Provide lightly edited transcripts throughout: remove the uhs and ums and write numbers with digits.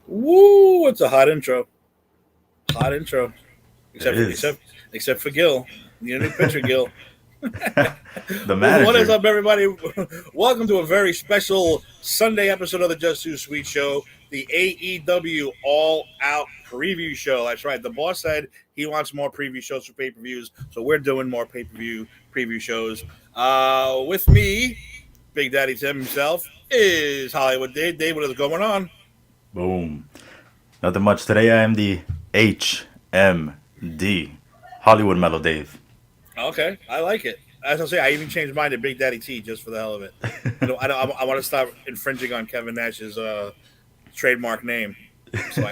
Woo! It's a hot intro. Hot intro. It Except for is. except for Gil. You new pitcher, Gil. The What is manager. up, everybody? Welcome to a very special Sunday episode of the Just Too Sweet Show, the AEW All Out preview show. That's right. The boss said he wants more preview shows for pay per views, so we're doing more pay per view preview shows. With me, Big Daddy Tim himself, is Hollywood Dave. Dave, what is going on? Boom. Nothing much. Today I am the HMD. Hollywood Metal Dave. Okay, I like it. As I say, I even changed mine to Big Daddy T just for the hell of it. I want to stop infringing on Kevin Nash's trademark name. So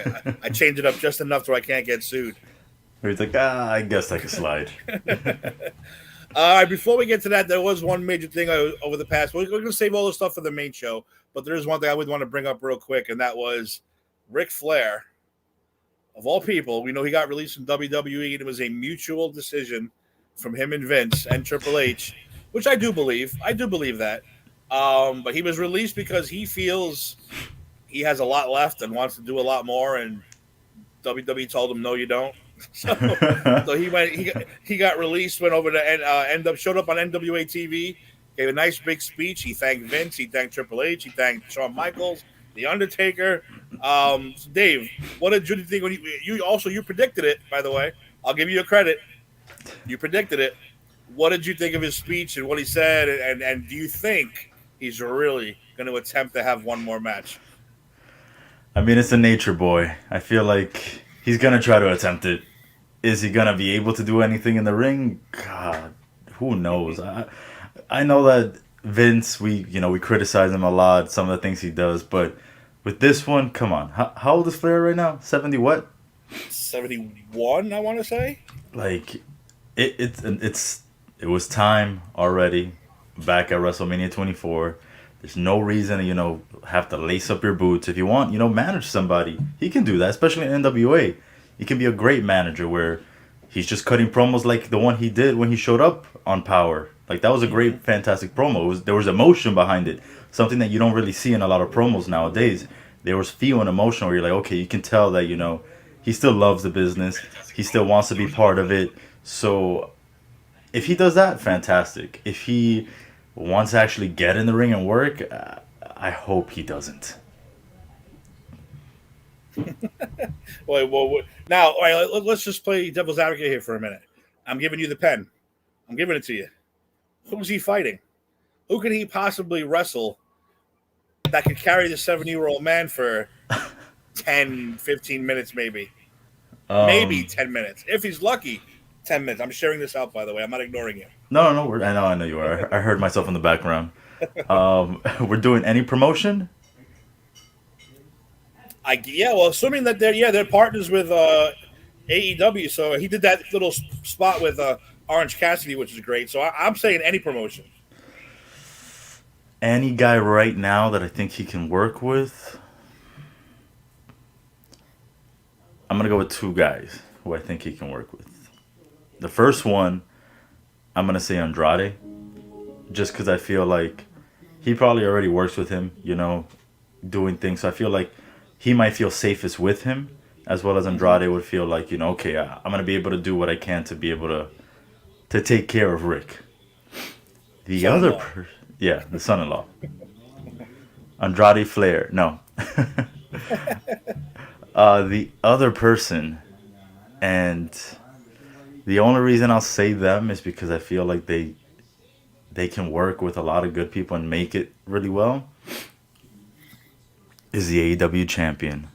I changed it up just enough so I can't get sued. He's like, I guess I could slide. All right, before we get to that, there was one major thing over the past. We're going to save all the stuff for the main show, but there is one thing I would want to bring up real quick, and that was Ric Flair, of all people. We know he got released from WWE, and it was a mutual decision from him and Vince and Triple H, which I do believe. I do believe that. But he was released because he feels he has a lot left and wants to do a lot more, and WWE told him, "No, you don't." So, so he went. He got released. Went over to showed up on NWA TV. Gave a nice big speech. He thanked Vince. He thanked Triple H. He thanked Shawn Michaels, The Undertaker. So Dave, what did you think when you predicted it? By the way, I'll give you a credit. You predicted it. What did you think of his speech and what he said? And do you think he's really going to attempt to have one more match? I mean, it's a nature boy. I feel like he's going to try to attempt it. Is he going to be able to do anything in the ring? God, who knows? I know that Vince, we criticize him a lot, some of the things he does, but with this one, come on. How old is Flair right now? 70 what? 71, I want to say. Like it was time already back at WrestleMania 24. There's no reason to, have to lace up your boots. If you want, manage somebody. He can do that, especially in NWA. He can be a great manager where he's just cutting promos like the one he did when he showed up on Power. Like that was a great, fantastic promo. There was emotion behind it. Something that you don't really see in a lot of promos nowadays. There was feel and emotion where you're like, okay, you can tell that, he still loves the business. He still wants to be part of it. So if he does that, fantastic. If he wants to actually get in the ring and work, I hope he doesn't. Now, all right, let's just play devil's advocate here for a minute. I'm giving you the pen. I'm giving it to you. Who's he fighting? Who can he possibly wrestle that could carry the 70-year-old man for 10, 15 minutes, maybe? Maybe Um, 10 minutes. If he's lucky, 10 minutes. I'm sharing this out, by the way. I'm not ignoring you. no, I know you are. I heard myself in the background. We're doing any promotion. Well, assuming that they're partners with AEW, so he did that little spot with Orange Cassidy, which is great. So I'm saying any promotion. Any guy right now that I think he can work with. I'm gonna go with two guys who I think he can work with. The first one, I'm gonna say Andrade, just because I feel like he probably already works with him, doing things. So I feel like he might feel safest with him, as well as Andrade would feel like, okay, I'm gonna be able to do what I can to be able to take care of Rick. The other Son-in-law. person, yeah, the son-in-law, Andrade Flair. No, the other person, and the only reason I'll say them is because I feel like they can work with a lot of good people and make it really well. Is the AEW champion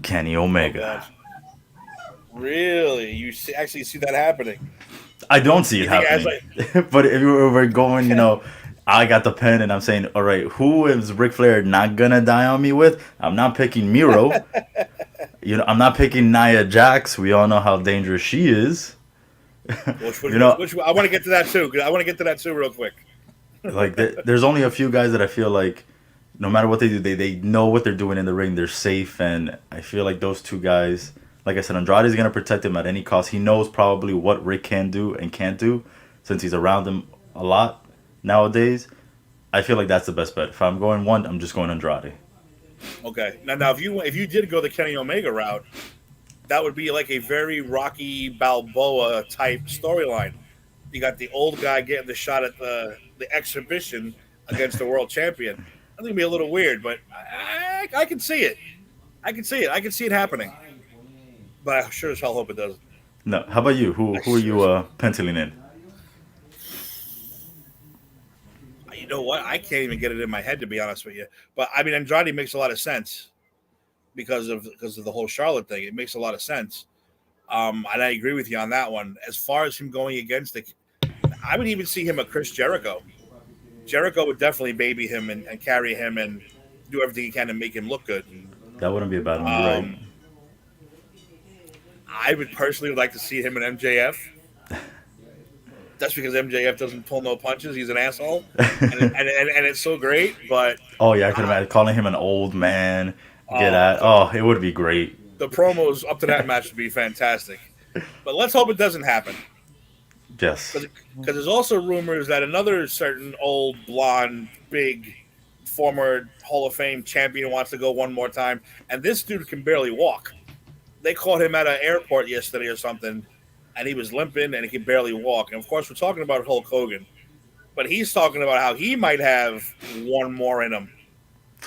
Kenny Oh Omega? gosh, really? Actually see that happening? I don't see it You think as happening, like but if we're going, I got the pen and I'm saying, all right, who is Ric Flair not gonna die on me with? I'm not picking Miro. I'm not picking Nia Jax. We all know how dangerous she is. which, you which, which, know, which I want to get to that too. 'Cause I want to get to that too real quick. like there's only a few guys that I feel like no matter what they do, they know what they're doing in the ring. They're safe, and I feel like those two guys, like I said, Andrade is gonna protect him at any cost. He knows probably what Rick can do and can't do, since he's around him a lot nowadays. I feel like that's the best bet. If I'm going one, I'm just going Andrade. Okay. Now, if you did go the Kenny Omega route, that would be like a very Rocky Balboa type storyline. You got the old guy getting the shot at the exhibition against the world champion. I think it'd be a little weird, but I can see it. I can see it. I can see it happening. But I sure as hell hope it doesn't. No, how about you? I Who are sure you as penciling in? You know what? I can't even get it in my head to be honest with you. But I mean, Andrade makes a lot of sense because of the whole Charlotte thing. It makes a lot of sense. And I agree with you on that one. As far as him going against the, I would even see him a Chris Jericho. Jericho would definitely baby him and carry him and do everything he can to make him look good. That wouldn't be a bad one. You're right. Um, I would personally like to see him in MJF. That's because MJF doesn't pull no punches. He's an asshole, and it's so great. But Oh yeah, I could imagine calling him an old man. Get oh, at. Oh, it would be great. the promos up to that match would be fantastic. But let's hope it doesn't happen. Yes. Because there's also rumors that another certain old blonde, big, former Hall of Fame champion wants to go one more time, and this dude can barely walk. They caught him at an airport yesterday or something, and he was limping and he could barely walk. And of course, we're talking about Hulk Hogan, but he's talking about how he might have one more in him.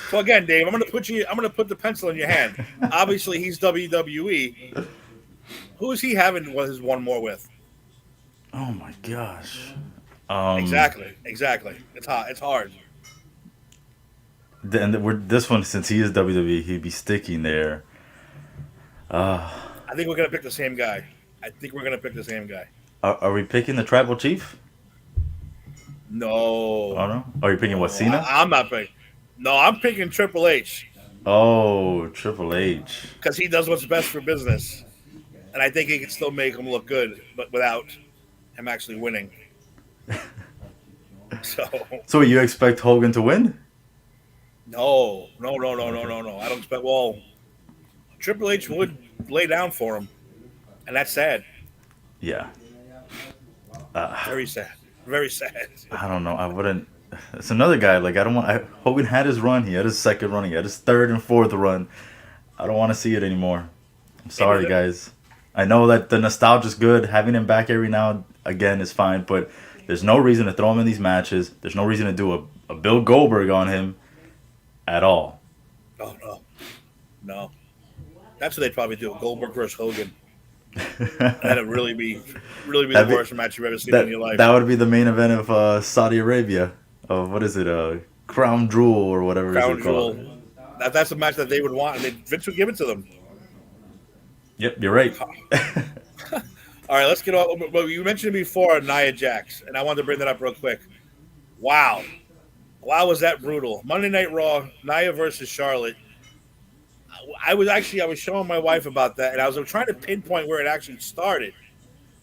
So again, Dave, I'm going to put the pencil in your hand. Obviously, he's WWE. Who is he having his one more with? Oh my gosh. Exactly. It's hot. It's hard. This one, since he is WWE, he'd be sticking there. I think we're gonna pick the same guy. Are we picking the tribal chief? No, I don't know. Are you picking what, Cena? I'm not picking. No, I'm picking Triple H Oh, Triple H. because he does what's best for business, and I think he can still make him look good, but without him actually winning. So So you expect Hogan to win? no. I don't expect. Well, Triple H would lay down for him, and that's sad. Yeah. Very sad. Very sad. I don't know. I wouldn't. It's another guy. Like I don't want. Hogan had his run. He had his second run. He had his third and fourth run. I don't want to see it anymore. I'm sorry, guys. I know that the nostalgia's good. Having him back every now and again is fine, but there's no reason to throw him in these matches. There's no reason to do a Bill Goldberg on him at all. Oh no. That's what they'd probably do. Goldberg versus Hogan. That'd really be the worst match you've ever seen in your life. That would be the main event of Saudi Arabia. Of what is it? Crown Jewel or whatever Crown it's Jewel. called. That's the match that they would want, and Vince would give it to them. Yep, you're right. All right, let's get on. Well, you mentioned before Nia Jax, and I wanted to bring that up real quick. Wow, was that brutal? Monday Night Raw, Nia versus Charlotte. I was showing my wife about that, and I was trying to pinpoint where it actually started,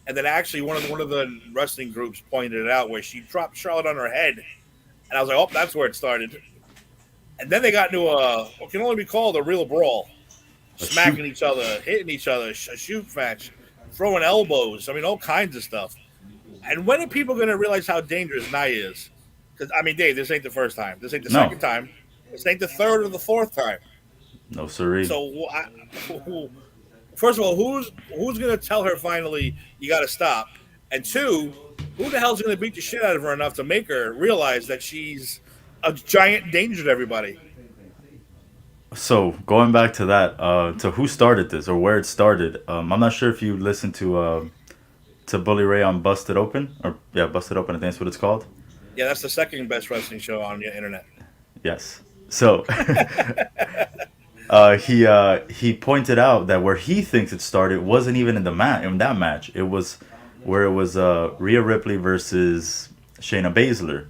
and then actually one of the wrestling groups pointed it out where she dropped Charlotte on her head, and I was like, oh, that's where it started. And then they got into what can only be called a real brawl, smacking each other, hitting each other, a shoot match, throwing elbows. I mean, all kinds of stuff. And when are people going to realize how dangerous Nia is? Because I mean, Dave, this ain't the first time. This ain't the second time. This ain't the third or the fourth time. No, siree. So, first of all, who's going to tell her finally you got to stop? And two, who the hell's going to beat the shit out of her enough to make her realize that she's a giant danger to everybody? So going back to that, to who started this or where it started, I'm not sure if you listened to Bully Ray on Busted Open Busted Open. I think that's what it's called. Yeah, that's the second best wrestling show on the internet. Yes. So he pointed out that where he thinks it started wasn't even in that match. It was where it was Rhea Ripley versus Shayna Baszler,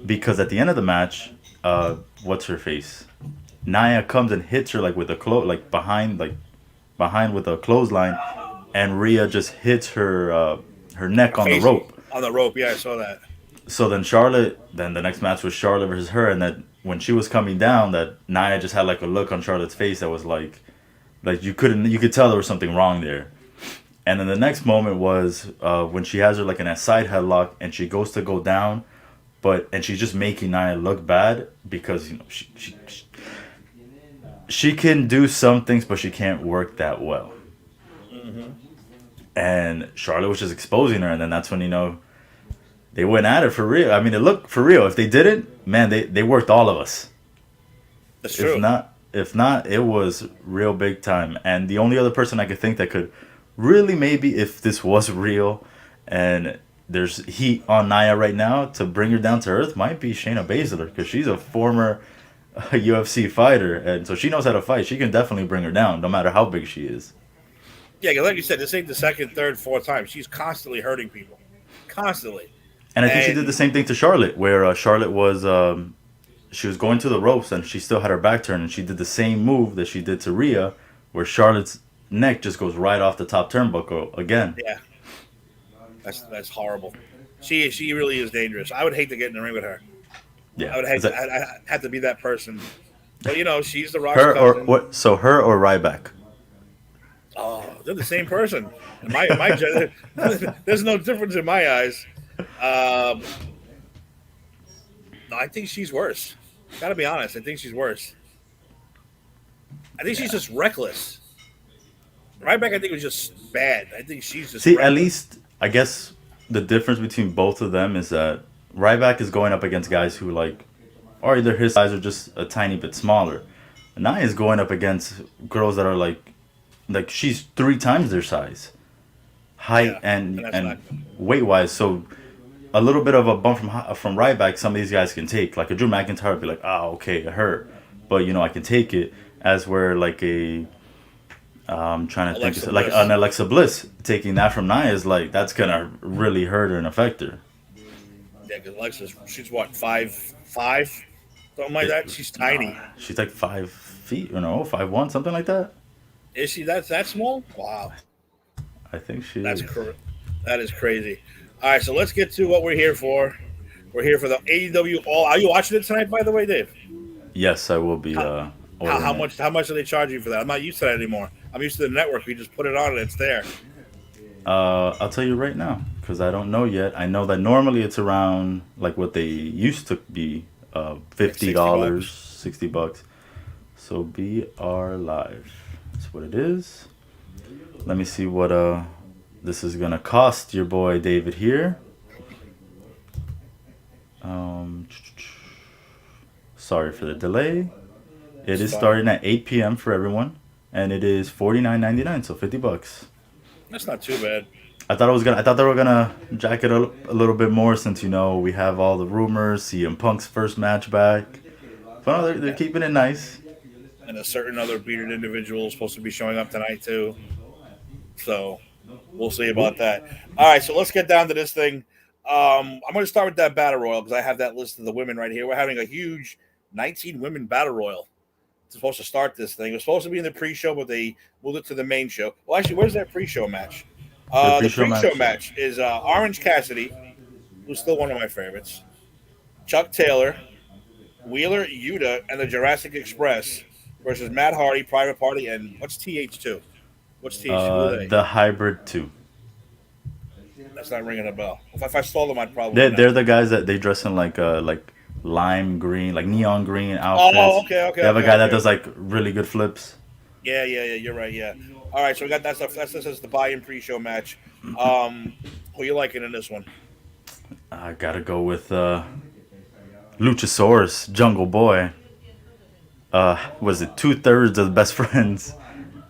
because at the end of the match, what's her face? Nia comes and hits her with a behind with a clothesline, and Rhea just hits her neck on the rope. On the rope, yeah, I saw that. So then the next match was Charlotte versus her, and that when she was coming down, that Nia just had a look on Charlotte's face that was like you could tell there was something wrong there. And then the next moment was when she has her in a side headlock, and she goes to go down, and she's just making Nia look bad because she she can do some things, but she can't work that well. Mm-hmm. And Charlotte was just exposing her, and then that's when they went at it for real. I mean, it looked for real. If they didn't, man, they worked all of us. That's If true. not, if not, it was real big time. And the only other person I could think that could really maybe if this was real, and there's heat on Nia right now to bring her down to earth might be Shayna Baszler because she's a former UFC fighter, and so she knows how to fight. She can definitely bring her down, no matter how big she is. Yeah, 'cause like you said, this ain't the second, third, fourth time. She's constantly hurting people, constantly. And I think she did the And same thing to Charlotte, where Charlotte was she was going to the ropes and she still had her back turned, and she did the same move that she did to Rhea, where Charlotte's neck just goes right off the top turnbuckle again. yeah, that's horrible. She really is dangerous. I would hate to get in the ring with her. I Yeah, would is hate to. that I have to be that person. But she's the Rock's her or cousin. what? So her or Ryback? Oh, they're the same person. There's no difference in my eyes. Um, no, I think she's worse. Gotta be honest. I think she's worse. I think she's Yeah. just reckless. Ryback, I think was just bad. I think she's just See, at reckless. least I guess the difference between both of them is that Ryback is going up against guys who are either his size or just a tiny bit smaller. Nia is going up against girls that are like she's three times their size, height Yeah, and and that's not and good. weight wise. So a little bit of a bump from Ryback, some of these guys can take. Like a Drew McIntyre would be like, okay, it hurt, but I can take it. As where like a trying to think Alexa like an Bliss. Alexa Bliss taking that from Nia is like that's gonna really hurt her and affect her. Yeah, because Alexa's she's what 5'5", something like It, that. She's nah, tiny. she's like 5 feet, 5'1", something like that. Is she that small? Wow, I think she that's is. that is crazy. All right, so let's get to what we're here for. We're here for the AEW All. Are you watching it tonight, by the way, Dave? Yes, I will be How, ordering it. how much are they charging you for that? I'm not used to that anymore. I'm used to the network. We just put it on and it's there. I'll tell you right now because I don't know yet. I know that normally it's around like what they used to be, Like fifty dollars, $60. $60. So BR Live. That's what it is. Let me see what this is gonna cost your boy David here. Um, sorry for the delay. It It's is fine. starting at 8 p.m. for everyone, and it is $49.99, so $50. That's not too bad. I thought they were gonna jack it a little bit more since we have all the rumors, CM Punk's first match back. But no, they're Yeah. keeping it nice. And a certain other bearded individual is supposed to be showing up tonight too. So we'll see Who? about that. All right, so let's get down to this thing. I'm going to start with that battle royal because I have that list of the women right here. We're having a huge 19 women battle royal. It's supposed to start this thing. It was supposed to be in the pre-show, but they moved it to the main show. Well, actually, where's that pre-show match? The The pre-show pre-show match. match is Orange Cassidy, who's still one of my favorites, Chuck Taylor, Wheeler Yuta, and the Jurassic Express versus Matt Hardy, Private Party, and what's TH2? What's TH2? Who are they? The hybrid two. That's not ringing a bell. If I stole them, I'd probably They're know. the guys that they dress in like lime green, like neon green Oh, outfits. okay, okay, They have a okay, guy that okay. does like really good flips. Yeah. You're right. Yeah. All right, so we got that's this is the buy-in pre-show match. Who you liking in this one? I gotta go with Luchasaurus, Jungle Boy. Was it 2/3 of the best friends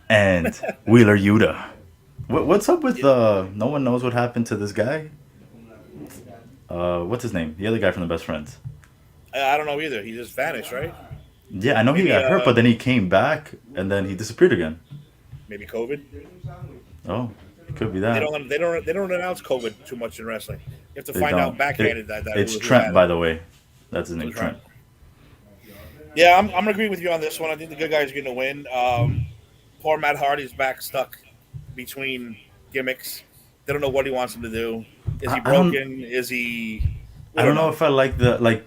and Wheeler Yuta? What's up with no one knows what happened to this guy? What's his name? The other guy from the best friends. I don't know either. He just vanished, right? Yeah, I know he Maybe got hurt, but then he came back and then he disappeared again. maybe COVID. Oh, it could be that. They don't announce COVID too much in wrestling. You have to They find out don't. backhanded that It's who Trent, had by it. the way. That's his It name, was right. Trent. Yeah, I'm gonna agree with you on this one. I think the good guy's gonna win. Poor Matt Hardy's back stuck between gimmicks. They don't know what he wants him to do. Is he I don't. broken? Is he? We I don't don't know know. if I like the like.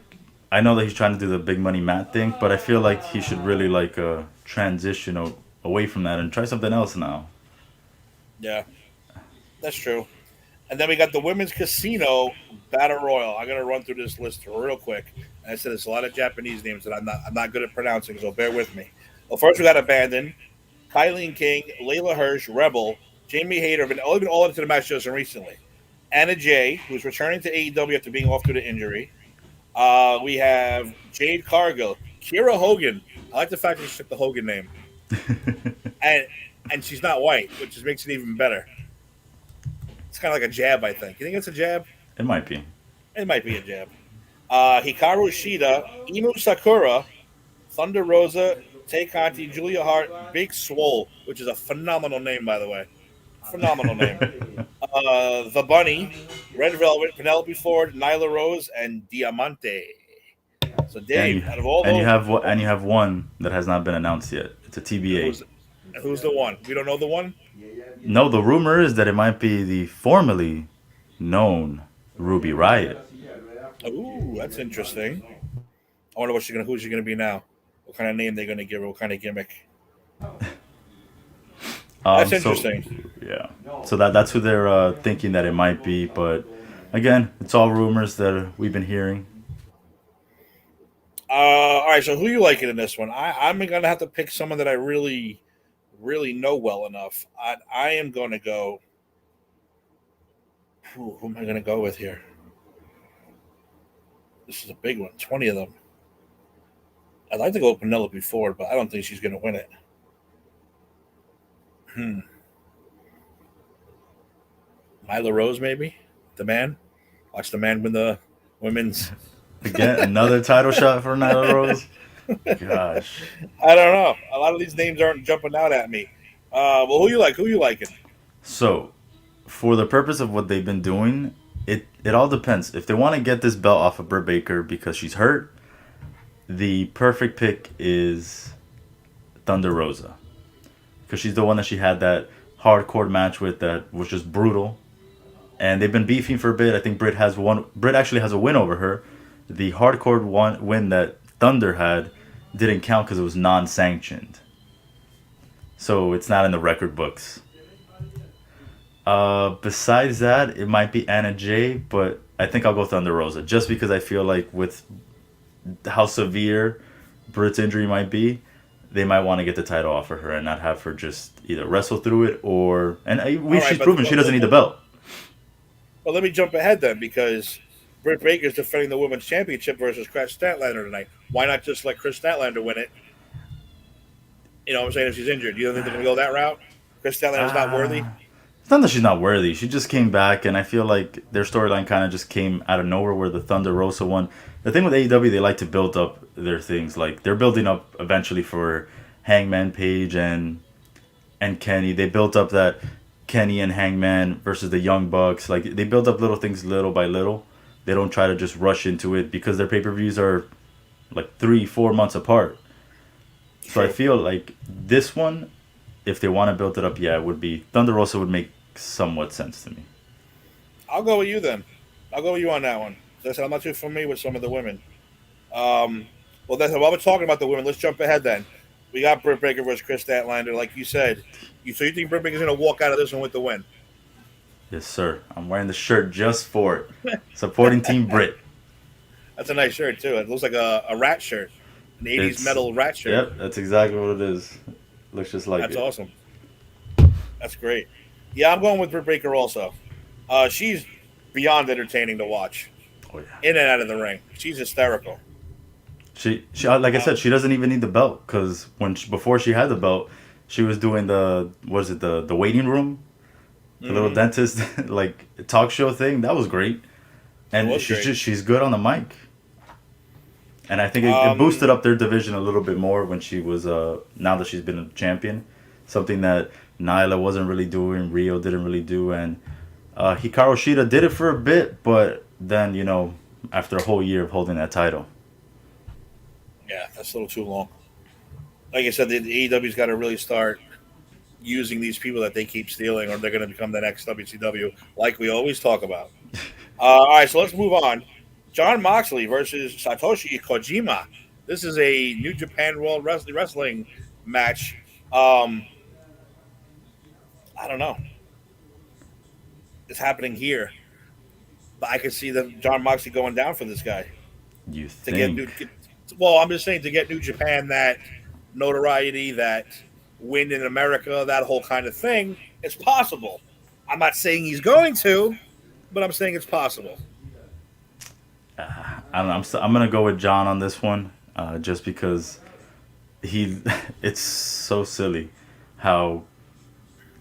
I know that he's trying to do the big money Matt thing, but I feel like he should really transition away from that and try something else now. Yeah, that's true. And then we got the women's casino battle royal. I'm gonna run through this list real quick. And I said there's a lot of Japanese names that I'm not good at pronouncing, so bear with me. Well, first we got Abandon, Kylie King, Layla Hirsch, Rebel, Jamie Hayter have been all into the match just recently. Anna Jay, who's returning to AEW after being off due to injury. We have Jade Cargill, Kira Hogan. I like the fact that she took the Hogan name, and she's not white, which just makes it even better. It's kind of like a jab, I think. You think it's a jab? It might be. It might be a jab. Hikaru Shida, Inu Sakura, Thunder Rosa, Tay Conti, Julia Hart, Big Swole, which is a phenomenal name, by the way. Phenomenal name. The Bunny, Red Velvet, Penelope Ford, Nyla Rose, and Diamante. So and Dave, you out of all and you those, have and you have one that has not been announced yet. It's a TBA. who's the one? We don't know the one. No, the rumor is that it might be the formerly known Ruby Riot. Ooh, that's interesting. I wonder who's she gonna be now. What kind of name they're gonna give her? What kind of gimmick? That's So interesting. yeah, so that's who they're thinking that it might be. But again, it's all rumors that we've been hearing. All right, so who you liking in this one? I'm gonna have to pick someone that I really know well enough. I am gonna go. Who am I gonna go with here? This is a big one. 20 of them. I'd like to go with Penelope Ford, but I don't think she's gonna win it. Hmm. Nyla Rose, maybe the man. Watch the man win the women's. Again, another title shot for Nyla Rose. Gosh. I don't know. A lot of these names aren't jumping out at me. Well, who you like? Who you liking? So, for the purpose of what they've been doing, it all depends. If they want to get this belt off of Britt Baker because she's hurt, the perfect pick is Thunder Rosa, because she's the one that she had that hardcore match with that was just brutal, and they've been beefing for a bit. I think Britt has one. Britt actually has a win over her. The hardcore win that Thunder had didn't count because it was non-sanctioned, so it's not in the record books. Besides that, it might be Anna Jay, but I think I'll go Thunder Rosa just because I feel like with how severe Britt's injury might be, they might want to get the title off of her and not have her just either wrestle through it or All right, she's proven she doesn't need the belt. let me jump ahead then because Britt Baker's defending the women's championship versus Chris Statlander tonight. Why not just let Chris Statlander win it? You know what I'm saying? If she's injured, you don't think they're going to go that route? Chris Statlander's not worthy? It's not that she's not worthy. She just came back, and I feel like their storyline kind of just came out of nowhere where the Thunder Rosa one. The thing with AEW, they like to build up their things. Like, they're building up eventually for Hangman Page and Kenny. They built up that Kenny and Hangman versus the Young Bucks. Like, they build up little things little by little. They don't try to just rush into it because their pay-per-views are like 3-4 months apart. So I feel like this one, if they want to build it up, yeah, it would be Thunder Rosa would make somewhat sense to me. I'll go with you then. I'll go with you on that one. As I said, I'm not too familiar with some of the women. Well, while we're talking about the women, let's jump ahead then. We got Britt Baker versus Chris Statlander, like you said. So you think Britt Baker's going to walk out of this one with the win? Yes, sir. I'm wearing the shirt just for it. Supporting Team Britt. That's a nice shirt too. It looks like a rat shirt, an '80s metal rat shirt. Yep, that's exactly what it is. Looks just like That's it. awesome. That's great. Yeah, I'm going with Britt Baker also. She's beyond entertaining to watch, Oh yeah. in and out of the ring. She's hysterical. She like I said, she doesn't even need the belt because before she had the belt, she was doing the waiting room, the little dentist like talk show thing. That was great, and she's good on the mic. And I think it boosted up their division a little bit more when she was now that she's been a champion, something that Nyla wasn't really doing, Rio didn't really do, and Hikaru Shida did it for a bit, but then after a whole year of holding that title. Yeah, that's a little too long. Like I said, the AEW's got to really start using these people that they keep stealing, or they're going to become the next WCW, like we always talk about. All right, so let's move on. Jon Moxley versus Satoshi Kojima. This is a New Japan World Wrestling match. I don't know. It's happening here, but I can see Jon Moxley going down for this guy You to get think? well, I'm just saying to get New Japan that notoriety, that win in America, that whole kind of thing. It's possible. I'm not saying he's going to, but I'm saying it's possible. I don't know. I'm gonna go with John on this one, just because he. It's so silly how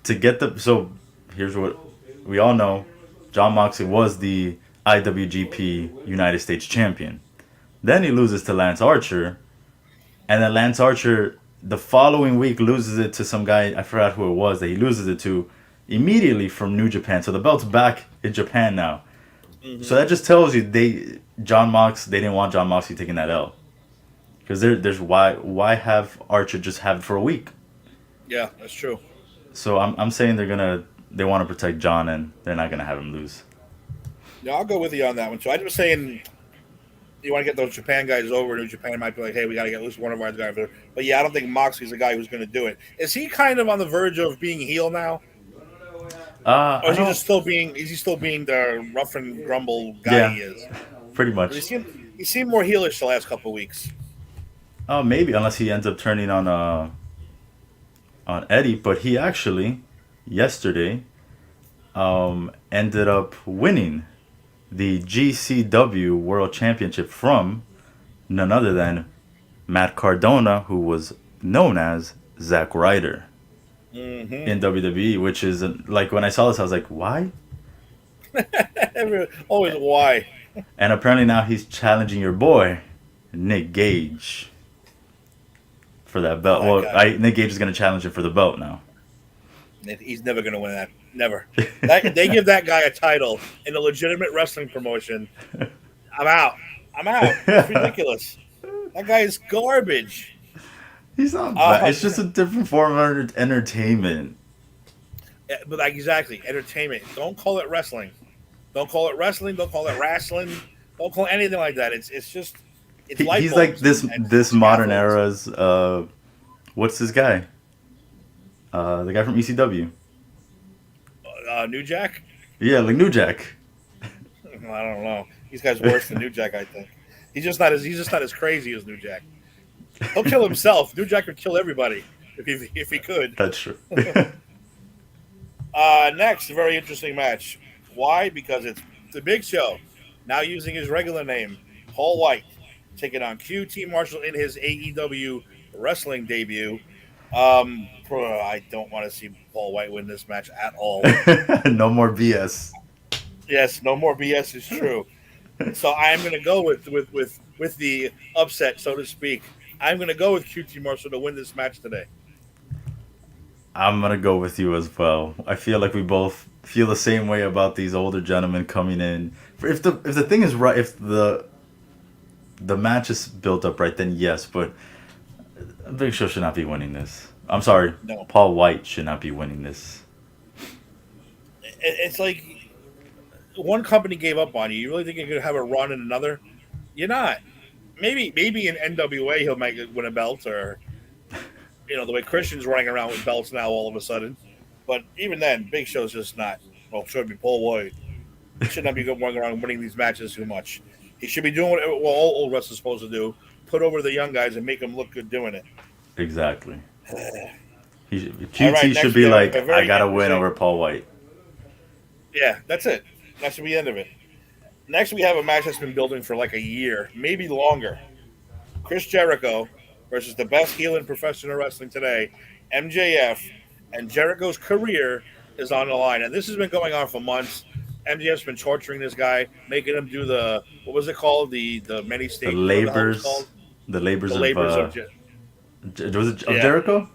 to get the. So here's what we all know: John Moxley was the IWGP United States champion. Then he loses to Lance Archer, and then Lance Archer the following week loses it to some guy, I forgot who it was that he loses it to, immediately from New Japan. So the belt's back in Japan now. So that just tells you they didn't want John Moxley taking that L, because there's why have Archer just have it for a week. Yeah, that's true. So I'm saying they want to protect John, and they're not gonna have him lose. Yeah, I'll go with you on that one. So I'm just saying, you want to get those Japan guys over. New Japan might be like, hey, we got to get at least one of our guys over. But yeah, I don't think Moxley's the guy who's going to do it. Is he kind of on the verge of being heel now? Or is he just still being? Is he still being the rough and grumble guy Yeah, he is? pretty much. He seemed more heelish the last couple of weeks. Maybe unless he ends up turning on Eddie, but he actually yesterday ended up winning the GCW World Championship from none other than Matt Cardona, who was known as Zack Ryder in WWE, which is like when I saw this, I was like, why? Always why? And apparently now he's challenging your boy, Nick Gage, for that belt. Nick Gage is going to challenge him for the belt now. He's never going to win that. Never. They give that guy a title in a legitimate wrestling promotion. I'm out. It's ridiculous. That guy is garbage. He's not bad. It's just a different form of entertainment. But exactly, entertainment. Don't call it wrestling. Don't call it wrestling. Don't call it wrestling. Don't call it anything like that. It's just he's like this modern era's what's this guy? The guy from ECW. New Jack? Yeah, like New Jack. I don't know. These guys worse than New Jack, I think. He's just not as crazy as New Jack. He'll kill himself. New Jack would kill everybody if he could. That's true. Next, a very interesting match. Why? Because it's the Big Show, now using his regular name, Paul White, taking on QT Marshall in his AEW wrestling debut. I don't want to see Paul White win this match at all. No more BS. Yes, no more BS is true. So I'm going to go with the upset, so to speak. I'm going to go with QT Marshall to win this match today. I'm going to go with you as well. I feel like we both feel the same way about these older gentlemen coming in. If the thing is right, if the match is built up right, then yes, but Big Show should not be winning this. I'm sorry, no. Paul White should not be winning this. It's like one company gave up on you. You really think you're going to have a run in another? You're not. Maybe in NWA he'll win a belt, or the way Christian's running around with belts now all of a sudden. But even then, Big Show's just not. Well, should be Paul White. He should not be going around winning these matches too much. He should be doing what all old wrestlers are supposed to do: put over the young guys and make them look good doing it. Exactly. QT should be like, I gotta win over Paul White. Yeah, that's it. That should be the end of it. Next, we have a match that's been building for like a year, maybe longer. Chris Jericho versus the best heel in professional wrestling today, MJF, and Jericho's career is on the line. And this has been going on for months. MJF's been torturing this guy, making him do what was it called? The many stages. The labors of Jericho?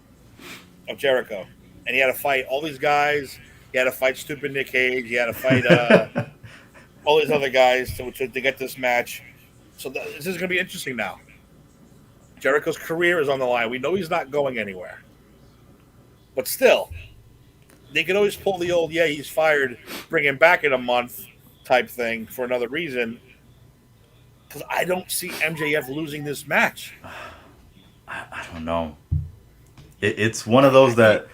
Of Jericho. And he had to fight all these guys. He had to fight stupid Nick Cage. He had to fight all these other guys to get this match. So this is going to be interesting now. Jericho's career is on the line. We know he's not going anywhere. But still, they can always pull the old, he's fired, bring him back in a month type thing for another reason. Because I don't see MJF losing this match. I don't know. It's one of those that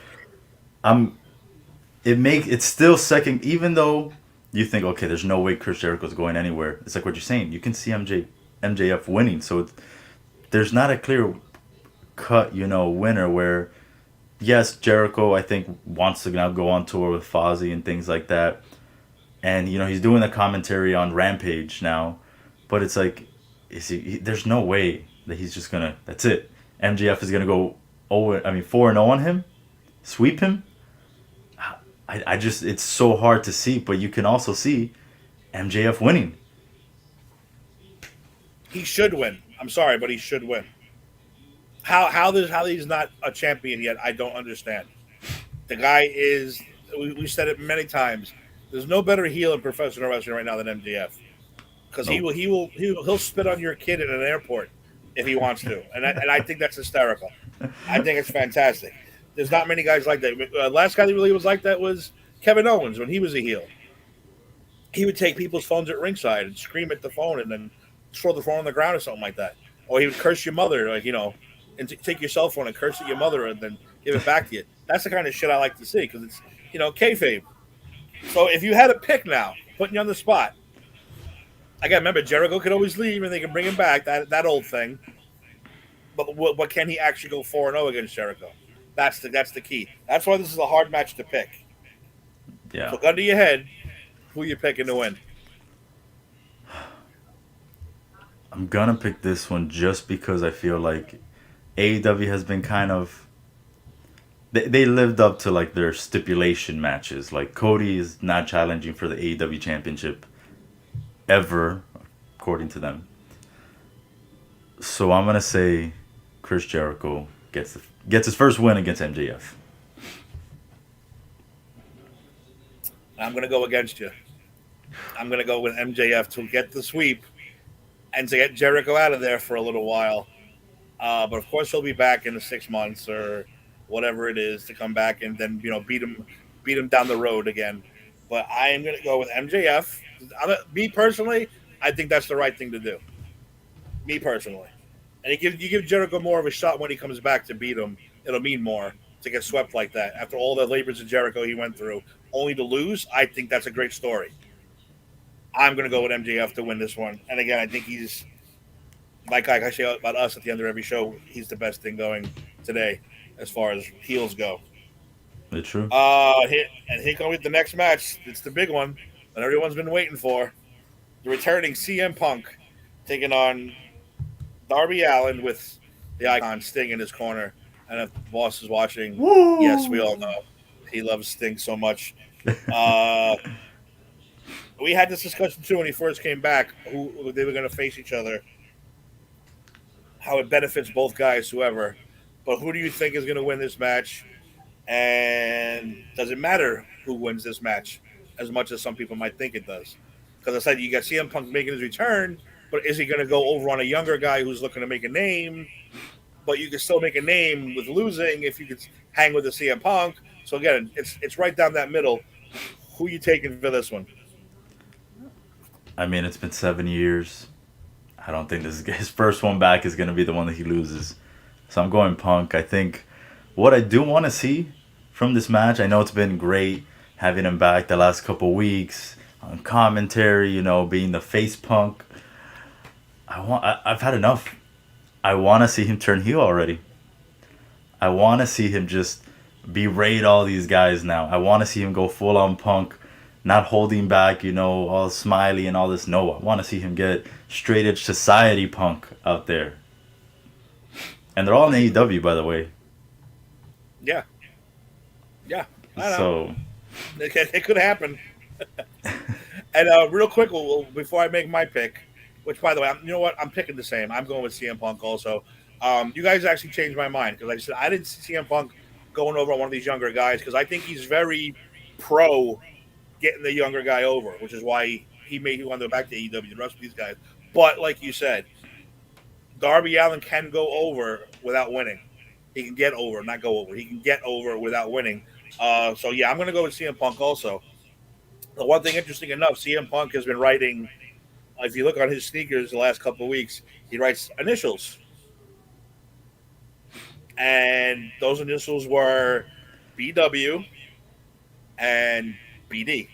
it's still second, even though you think, okay, there's no way Chris Jericho's going anywhere. It's like what you're saying. You can see MJF winning, so there's not a cut, winner where yes, Jericho I think wants to now go on tour with Fozzy and things like that. And he's doing the commentary on Rampage now, but it's like, there's no way that he's just gonna. That's it. MJF is gonna go 4-0 on him, sweep him. I just it's so hard to see, but you can also see MJF winning. He should win. I'm sorry, but he should win. How he's not a champion yet? I don't understand. The guy is. We said it many times. There's no better heel in professional wrestling right now than MJF because Nope. he'll spit on your kid in an airport if he wants to, and I think that's hysterical. I think it's fantastic. There's not many guys like that. Last guy that really was like that was Kevin Owens when he was a heel. He would take people's phones at ringside and scream at the phone and then throw the phone on the ground or something like that. Or he would curse your mother, and take your cell phone and curse at your mother and then give it back to you. That's the kind of shit I like to see because it's kayfabe. So if you had a pick now, putting you on the spot, again, remember Jericho could always leave and they can bring him back. That old thing. But can he actually go 4-0 against Jericho? That's the key. That's why this is a hard match to pick. Yeah. So gun to your head, who you picking to win? I'm gonna pick this one just because I feel like AEW has been kind of they lived up to like their stipulation matches. Like Cody is not challenging for the AEW championship ever, according to them. So I'm gonna say Chris Jericho gets his first win against MJF. I'm gonna go against you. I'm gonna go with MJF to get the sweep and to get Jericho out of there for a little while. But of course, he'll be back in the 6 months or whatever it is to come back and then beat him down the road again. But I am going to go with MJF. Me personally, I think that's the right thing to do. Me personally, and you give Jericho more of a shot when he comes back to beat him. It'll mean more to get swept like that after all the labors of Jericho he went through, only to lose. I think that's a great story. I'm going to go with MJF to win this one. And again, I think he's like I say about us at the end of every show, he's the best thing going today as far as heels go. It's true. Here comes the next match. It's the big one that everyone's been waiting for. The returning CM Punk taking on Darby Allin with the icon Sting in his corner. And if the boss is watching, yes, we all Woo! know he loves Sting so much. Uh, we had this discussion too when he first came back, who they were going to face each other, how it benefits both guys, whoever. But who do you think is going to win this match? And does it matter who wins this match as much as some people might think it does? Because I said you got CM Punk making his return, but is he going to go over on a younger guy who's looking to make a name? But you can still make a name with losing if you could hang with the CM Punk. So again, it's right down that middle. Who you taking for this one? I mean, it's been 7 years. I don't think his first one back is going to be the one that he loses. So I'm going Punk. I think what I do want to see from this match, I know it's been great having him back the last couple weeks on commentary, being the face Punk. I've had enough. I want to see him turn heel already. I want to see him just berate all these guys now. I want to see him go full on Punk, not holding back, all smiley and all this. No, I want to see him get straight edge society Punk out there. And they're all in AEW, by the way. Yeah, yeah, I know. So, It could happen. And real quick, before I make my pick, which by the way, you know what, I'm picking the same. I'm going with CM Punk also. You guys actually changed my mind because like I said I didn't see CM Punk going over on one of these younger guys because I think he's very pro getting the younger guy over, which is why he wanted to go back to AEW the rest of these guys. But like you said, Darby Allen can go over without winning. He can get over, not go over. He can get over without winning. So yeah, I'm going to go with CM Punk also. The one thing interesting enough, CM Punk has been writing. If you look on his sneakers the last couple of weeks, he writes initials, and those initials were BW and BD.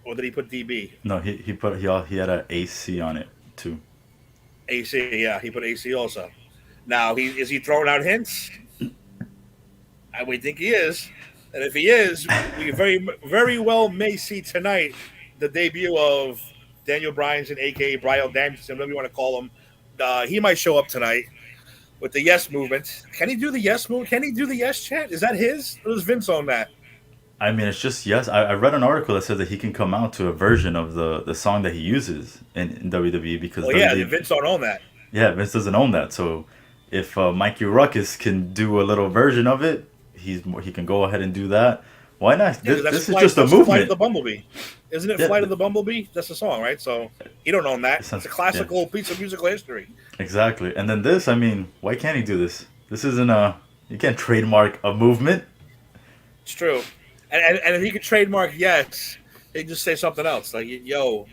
Or did he put DB? no, he had an AC on it, too. AC, yeah, he put AC also. Now, is he throwing out hints? We think he is, and if he is, we very well may see tonight the debut of Daniel Bryanson, aka Bryan Danielson, whatever you want to call him. He might show up tonight with the yes movement. Can he do the yes move? Can he do the yes chant? Is that his? Or does Vince own that? I mean, it's just yes. I read an article that said that he can come out to a version of the song that he uses in WWE because Well, yeah, WWE, Vince don't own that. yeah, Vince doesn't own that. So if Mikey Ruckus can do a little version of it, he can go ahead and do that. Why not? Yeah, This is just a Flight of movement. the Bumblebee. Isn't it Yeah, Flight of the Bumblebee? That's the song, right? So he don't own that. It's a yeah, classical piece of musical history. exactly. And then this, I mean, why can't he do this? This isn't a you can't trademark a movement. It's true. And if he could trademark yes, he'd just say something else like yo,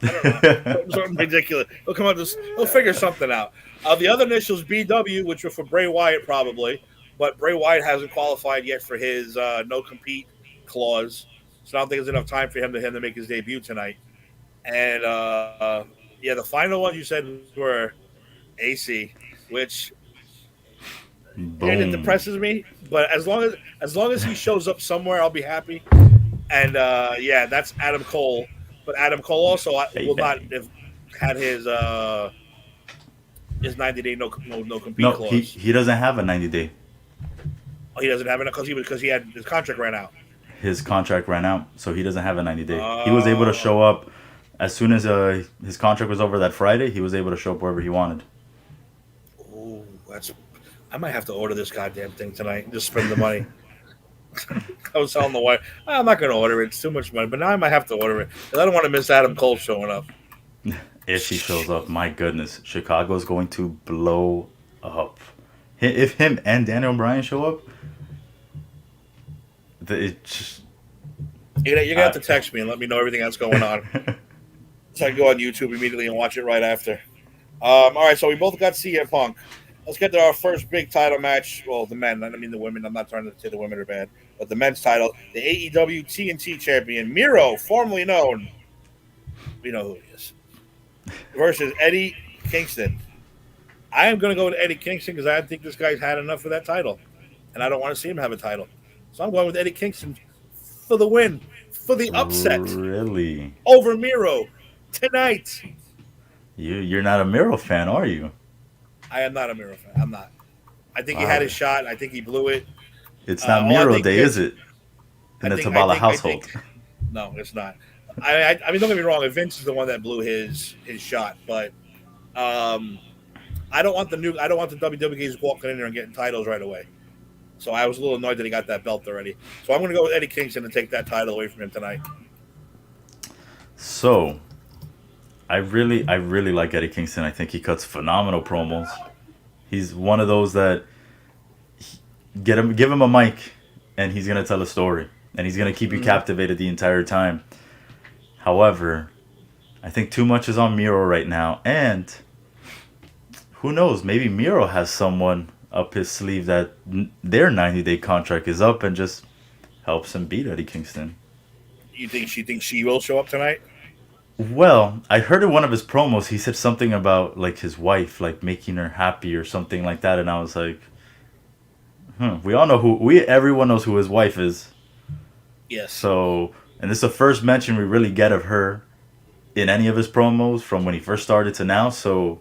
I don't know, something ridiculous. He'll come up with he'll figure something out. The other initials BW, which were for Bray Wyatt probably, but Bray Wyatt hasn't qualified yet for his no compete clause, so I don't think there's enough time for him to make his debut tonight. And yeah, the final ones you said were AC, which it Boom, depresses me. But as long as he shows up somewhere, I'll be happy. And yeah, that's Adam Cole. But Adam Cole also will not baby. have had his 90-day no compete No, clause. he doesn't have a 90 day. Oh, he doesn't have it because he had his contract ran out. His contract ran out, so he doesn't have a 90 day. He was able to Oh, show up as soon as his contract was over that Friday. He was able to show up wherever he wanted. ooh, that's. I might have to order this goddamn thing tonight and just spend the money. I was telling the wife, I'm not going to order it. It's too much money. But now I might have to order it because I don't want to miss Adam Cole showing up. If he shows up, my goodness, Chicago's going to blow up. If him and Daniel Bryan show up, it just You're gonna have I, to text me and let me know everything that's going on, so I can go on YouTube immediately and watch it right after. All right, so we both got CM Punk. Let's get to our first big title match. Well, the men. I mean the women. I'm not trying to say the women are bad, but the men's title, the AEW TNT champion Miro, formerly known, we know who he is, versus Eddie Kingston. I am going to go with Eddie Kingston because I think this guy's had enough of that title, and I don't want to see him have a title. So I'm going with Eddie Kingston for the win, for the upset really. over Miro tonight. You're not a Miro fan, are you? I am not a Miro fan. I'm not. I think he had Wow. his shot. I think he blew it. It's not I Miro think Day, is Vince. it? In the Tabala I think. household. No, it's not. I mean, don't get me wrong. Vince is the one that blew his shot, but um, I don't want the WWE's walking in there and getting titles right away. So I was a little annoyed that he got that belt already. So I'm going to go with Eddie Kingston and take that title away from him tonight. So I really like Eddie Kingston. I think he cuts phenomenal promos. He's one of those that give him a mic, and he's gonna tell a story, and he's gonna keep you Mm-hmm. captivated the entire time. However, I think too much is on Miro right now, and who knows? Maybe Miro has someone up his sleeve that their 90-day contract is up and just helps him beat Eddie Kingston. You think she thinks she will show up tonight? Well, I heard in one of his promos he said something about like his wife, like making her happy or something like that, and I was like, we all know everyone knows who his wife is. Yes. So, and this is the first mention we really get of her in any of his promos from when he first started to now. So,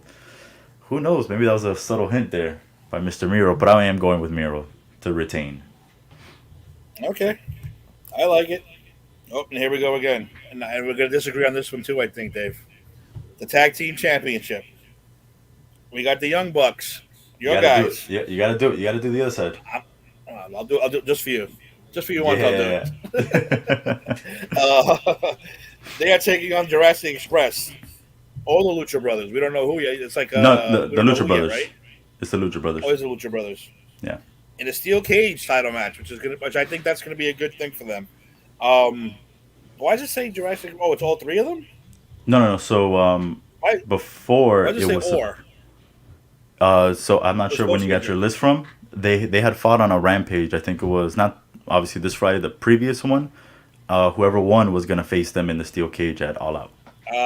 who knows? Maybe that was a subtle hint there by Mr. Miro, but I am going with Miro to retain. Okay. I like it. Oh, and here we go again. And we're going to disagree on this one too, I think, Dave. The Tag Team Championship. We got the Young Bucks, You your gotta do it. guys. Yeah, you gotta do it. You gotta do the other side. I'll do it just for you. Just for you once, I'll do Yeah. it. They are taking on Jurassic Express. All the Lucha Brothers. We don't know who yet. It's like No, we the don't know Lucha who yet, Brothers. right? It's the Lucha Brothers. Oh, it's the Lucha Brothers. Yeah. In a steel cage title match, which I think that's gonna be a good thing for them. Um, why does it say Jurassic? Oh, it's all three of them. No. So Why? before Why does it it say was or? so I'm not It's sure when supposed you to got be your good. list from. They had fought on a Rampage. I think it was not obviously this Friday, the previous one. Whoever won was gonna face them in the steel cage at All Out.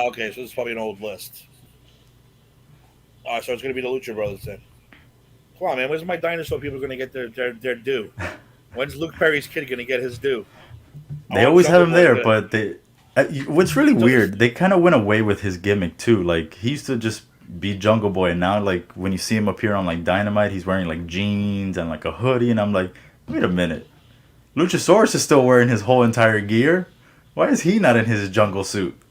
Okay, so this is probably an old list. So it's gonna be the Lucha Brothers then. Come on, man. When's my dinosaur people going to get their due? When's Luke Perry's kid going to get his due? I They want always have Jungle him Boy there, to. but they. What's really So weird, they kind of went away with his gimmick too. Like he used to just be Jungle Boy, and now like when you see him appear on like Dynamite, he's wearing like jeans and like a hoodie, and I'm like, wait a minute, Luchasaurus is still wearing his whole entire gear. Why is he not in his jungle suit?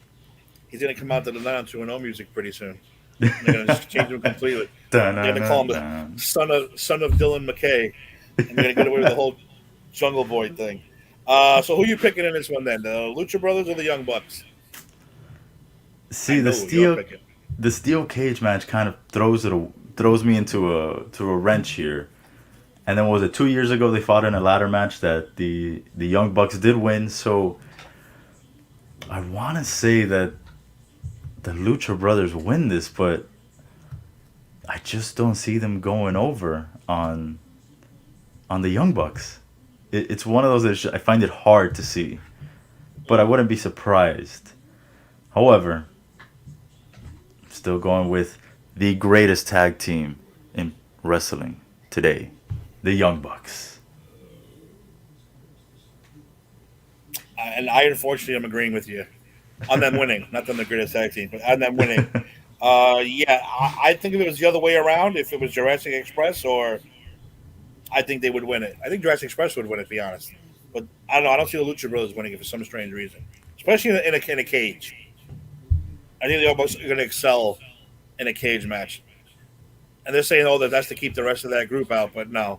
he's going to come out to the 90210 music pretty soon. And they're going to just change him completely. They're going to call him the Dun-dun-dun-dun. son of Dylan McKay, and they're going to get away with the whole Jungle Boy thing. So who you picking in this one then? The Lucha Brothers or the Young Bucks? I See know who you're picking. the steel cage match kind of throws me into a wrench here. And then what was it 2 years ago they fought in a ladder match that the Young Bucks did win. So I want to say that the Lucha Brothers win this, but I just don't see them going over on the Young Bucks. It's one of those that I find it hard to see, but I wouldn't be surprised. However, I'm still going with the greatest tag team in wrestling today, the Young Bucks. And I unfortunately am agreeing with you on them winning, not them the greatest tag team, but on them winning. Yeah, I think if it was the other way around, if it was Jurassic Express, or I think they would win it. I think Jurassic Express would win it, to be honest. But I don't know. I don't see the Lucha Brothers winning it for some strange reason, especially in a cage. I think they're almost going to excel in a cage match. And they're saying, oh, that's to keep the rest of that group out, but no,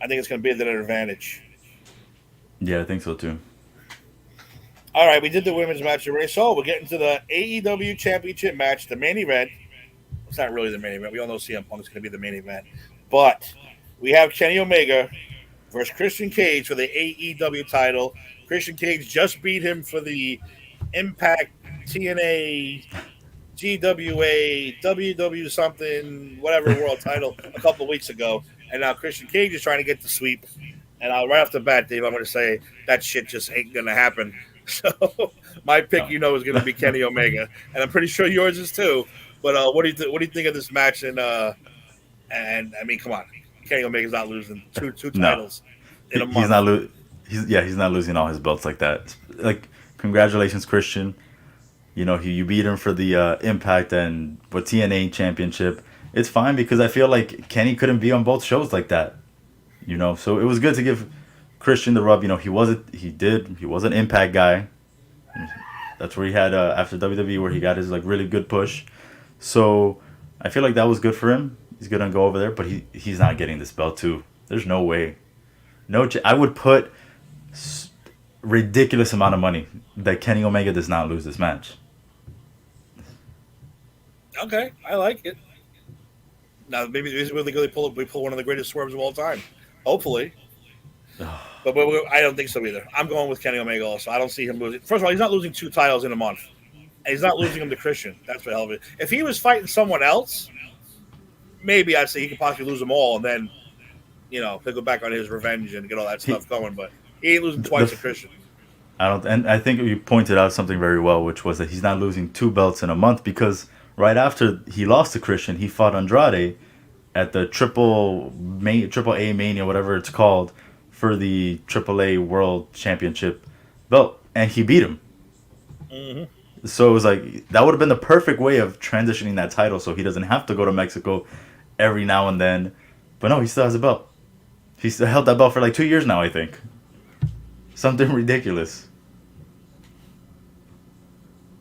I think it's going to be at their advantage. Yeah, I think so too. All right, we did the women's match already, so we're getting to the AEW Championship match, the main event. It's not really the main event. We all know CM Punk is going to be the main event, but we have Kenny Omega versus Christian Cage for the AEW title. Christian Cage just beat him for the Impact TNA GWA WW something whatever world title a couple of weeks ago, and now Christian Cage is trying to get the sweep. And right off the bat, Dave, I'm going to say that shit just ain't going to happen. So my pick, Oh. is going to be Kenny Omega, and I'm pretty sure yours is too. But what do you think of this match? And I mean, come on, Kenny Omega's not losing two No, titles in a he's month. not he's not losing all his belts like that. Like congratulations, Christian. You know, you beat him for the Impact and what TNA Championship. It's fine because I feel like Kenny couldn't be on both shows like that. You know, so it was good to give Christian the rub. You know, he was an Impact guy. That's where he had after WWE where he got his like really good push. So I feel like that was good for him. He's gonna go over there, but he's not getting this belt too. There's no way. I would put ridiculous amount of money that Kenny Omega does not lose this match. Okay, I like it. Now maybe this is where we pull one of the greatest swerves of all time. Hopefully, but I don't think so either. I'm going with Kenny Omega also. I don't see him losing. First of all, he's not losing two titles in a month, and he's not losing them to Christian. That's for hell of it. If he was fighting someone else, maybe I'd say he could possibly lose them all, and then he'll go back on his revenge and get all that He, stuff going. But he ain't losing twice to the Christian. I don't, and I think you pointed out something very well, which was that he's not losing two belts in a month because right after he lost to Christian, he fought Andrade at the Triple A Mania, whatever it's called, for the Triple A World Championship belt, and he beat him. Mm-hmm. So it was like that would have been the perfect way of transitioning that title, so he doesn't have to go to Mexico every now and then. But no, he still has a belt. He's held that belt for like 2 years now, I think. Something ridiculous.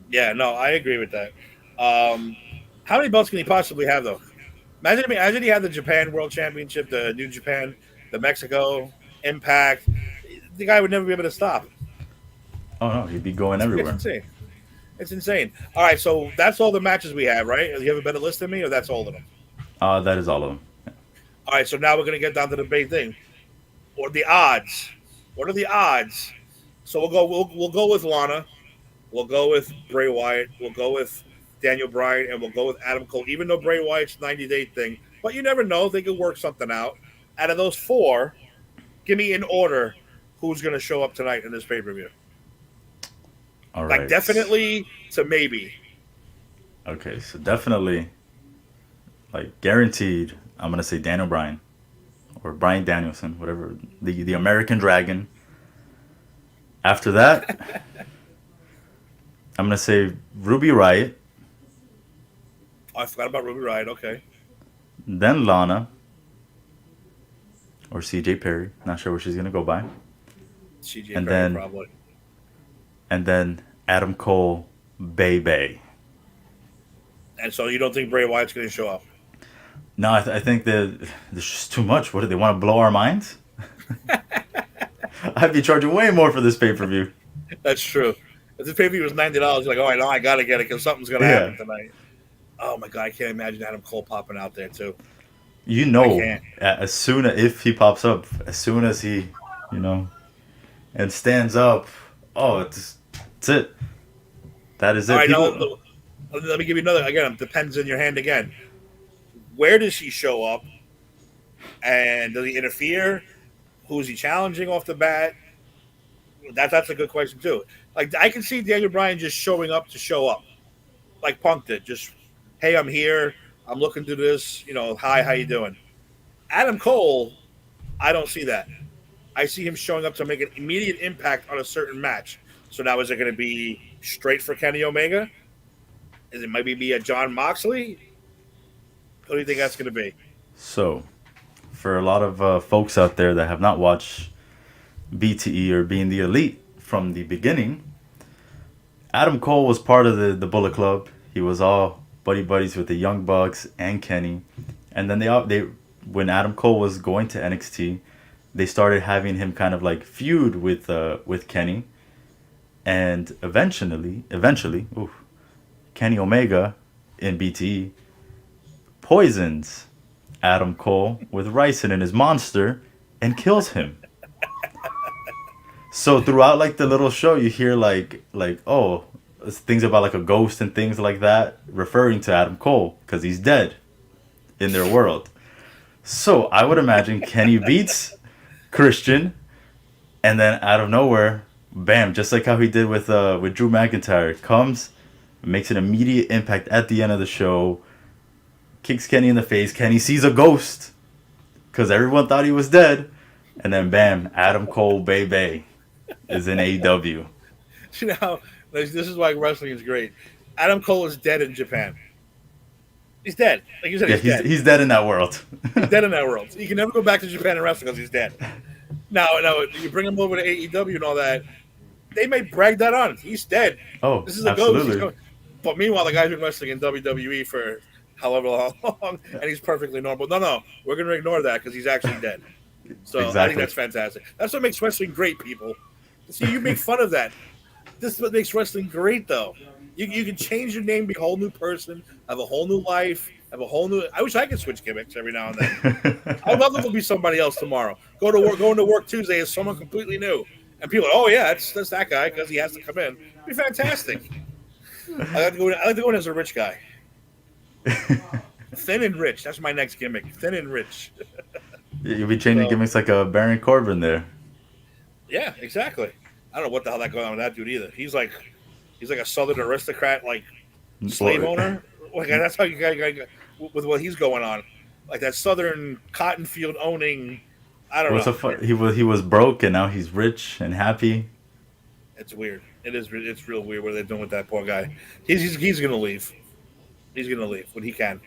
Yeah, no, I agree with that. How many belts can he possibly have, though? Imagine he had the Japan World Championship, the New Japan, the Mexico Impact. The guy would never be able to stop. Oh no, he'd be going It's everywhere. insane. It's insane. All right, so that's all the matches we have, right? Do you have a better list than me, or that's all of them? That is all of them. All right, so now we're going to get down to the big thing, or the odds. What are the odds? So we'll go with Lana. We'll go with Bray Wyatt. We'll go with Daniel Bryan, and we'll go with Adam Cole. Even though Bray Wyatt's 90-day thing, but you never know; they could work something out. Out of those four, give me in order who's going to show up tonight in this pay-per-view. All Like right. definitely to maybe. Okay, so definitely, like guaranteed, I'm gonna say Daniel Bryan. or Brian Danielson, whatever, the American Dragon. After that, I'm gonna say Ruby Riot, Oh, I forgot about Ruby Riot. Okay. then Lana or CJ Perry. Not sure what she's gonna go by, CJ and Perry, then probably. Adam Cole, Bay Bay. And so you don't think Bray Wyatt's going to show up? No, I think that there's just too much. What do they want to blow our minds? I'd be charging way more for this pay per view. That's true. If the pay per view was $90, you're like, oh, I know I got to get it because something's going to Yeah, happen tonight. Oh my god, I can't imagine Adam Cole popping out there too. you I know, can't. as soon as if he pops up, as soon as he, you know, and stands up, oh, it's it. That is All it. right, now People, let me give you another. Again, it depends in your hand again. Where does he show up? And does he interfere? Who's he challenging off the bat? That's a good question too. Like I can see Daniel Bryan just showing up to show up, like Punk did. Just, hey, I'm here. I'm looking to this. Hi, how you doing? Adam Cole, I don't see that. I see him showing up to make an immediate impact on a certain match. So now is it going to be straight for Kenny Omega? Is it maybe be a John Moxley? What do you think that's going to be? so, for a lot of folks out there that have not watched BTE or Being the Elite from the beginning, Adam Cole was part of the Bullet Club. He was all buddy buddies with the Young Bucks and Kenny, and then they when Adam Cole was going to NXT, they started having him kind of like feud with Kenny, and eventually, Kenny Omega in BTE poisons Adam Cole with ricin in his monster and kills him. So throughout like the little show, you hear like oh things about like a ghost and things like that, referring to Adam Cole because he's dead in their world. So I would imagine Kenny beats Christian, and then out of nowhere, bam! Just like how he did with Drew McIntyre, comes, makes an immediate impact at the end of the show, kicks Kenny in the face. Kenny sees a ghost because everyone thought he was dead, and then bam! Adam Cole, baby, is in AEW. This is why wrestling is great. Adam Cole is dead in Japan. He's dead. Like you said, Yeah, he's dead. he's dead in that world. He's dead in that world. He can never go back to Japan and wrestle because he's dead. Now, you bring him over to AEW and all that. They may brag that on. He's dead. Oh, This is a absolutely. ghost. But meanwhile, the guy's been wrestling in WWE for however long, and he's perfectly normal. No, we're going to ignore that because he's actually dead. So I think Exactly. that's fantastic. That's what makes wrestling great, people. See, you make fun of that. This is what makes wrestling great, though. You can change your name, be a whole new person, have a whole new life, have a whole new. I wish I could switch gimmicks every now and then. I'd love to be somebody else tomorrow. Going to work Tuesday as someone completely new, and people, oh yeah, that's that guy because he has to come in. It'd be fantastic. I like to go in as a rich guy, thin and rich. That's my next gimmick, thin and rich. You'll be changing gimmicks like a Baron Corbin there. Yeah, exactly. I don't know what the hell that going on with that dude either. He's like a Southern aristocrat, like slave owner. Like that's how you got with what he's going on, like that Southern cotton field owning. I don't know. He was broke and now he's rich and happy. It's weird. It is. It's real weird what they're doing with that poor guy. He's gonna leave. He's gonna leave when he can.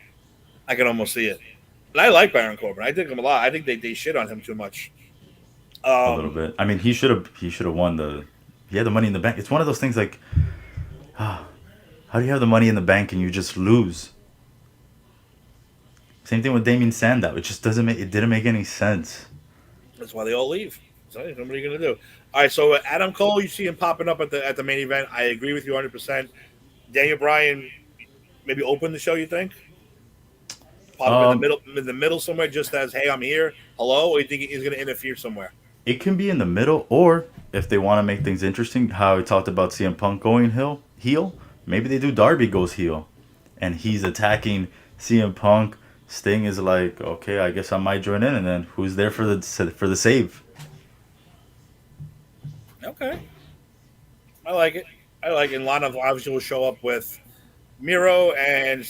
I can almost see it. And I like Baron Corbin. I think him a lot. I think they shit on him too much. A little bit. I mean, he should have won the. He had the Money in the Bank. It's one of those things like, how do you have the Money in the Bank and you just lose? Same thing with Damien Sandow. It just didn't make any sense. That's why they all leave. So what are you gonna do? All right. So Adam Cole, you see him popping up at the main event. I agree with you 100%. Daniel Bryan, maybe open the show. You think? Pop up in the middle somewhere, just as, hey, I'm here. Hello. Or you think he's gonna interfere somewhere? It can be in the middle, or if they want to make things interesting, how we talked about CM Punk going heel, maybe they do Darby goes heel, and he's attacking CM Punk. Sting is like, okay, I guess I might join in, and then who's there for the save? Okay, I like it. And Lana obviously will show up with Miro, and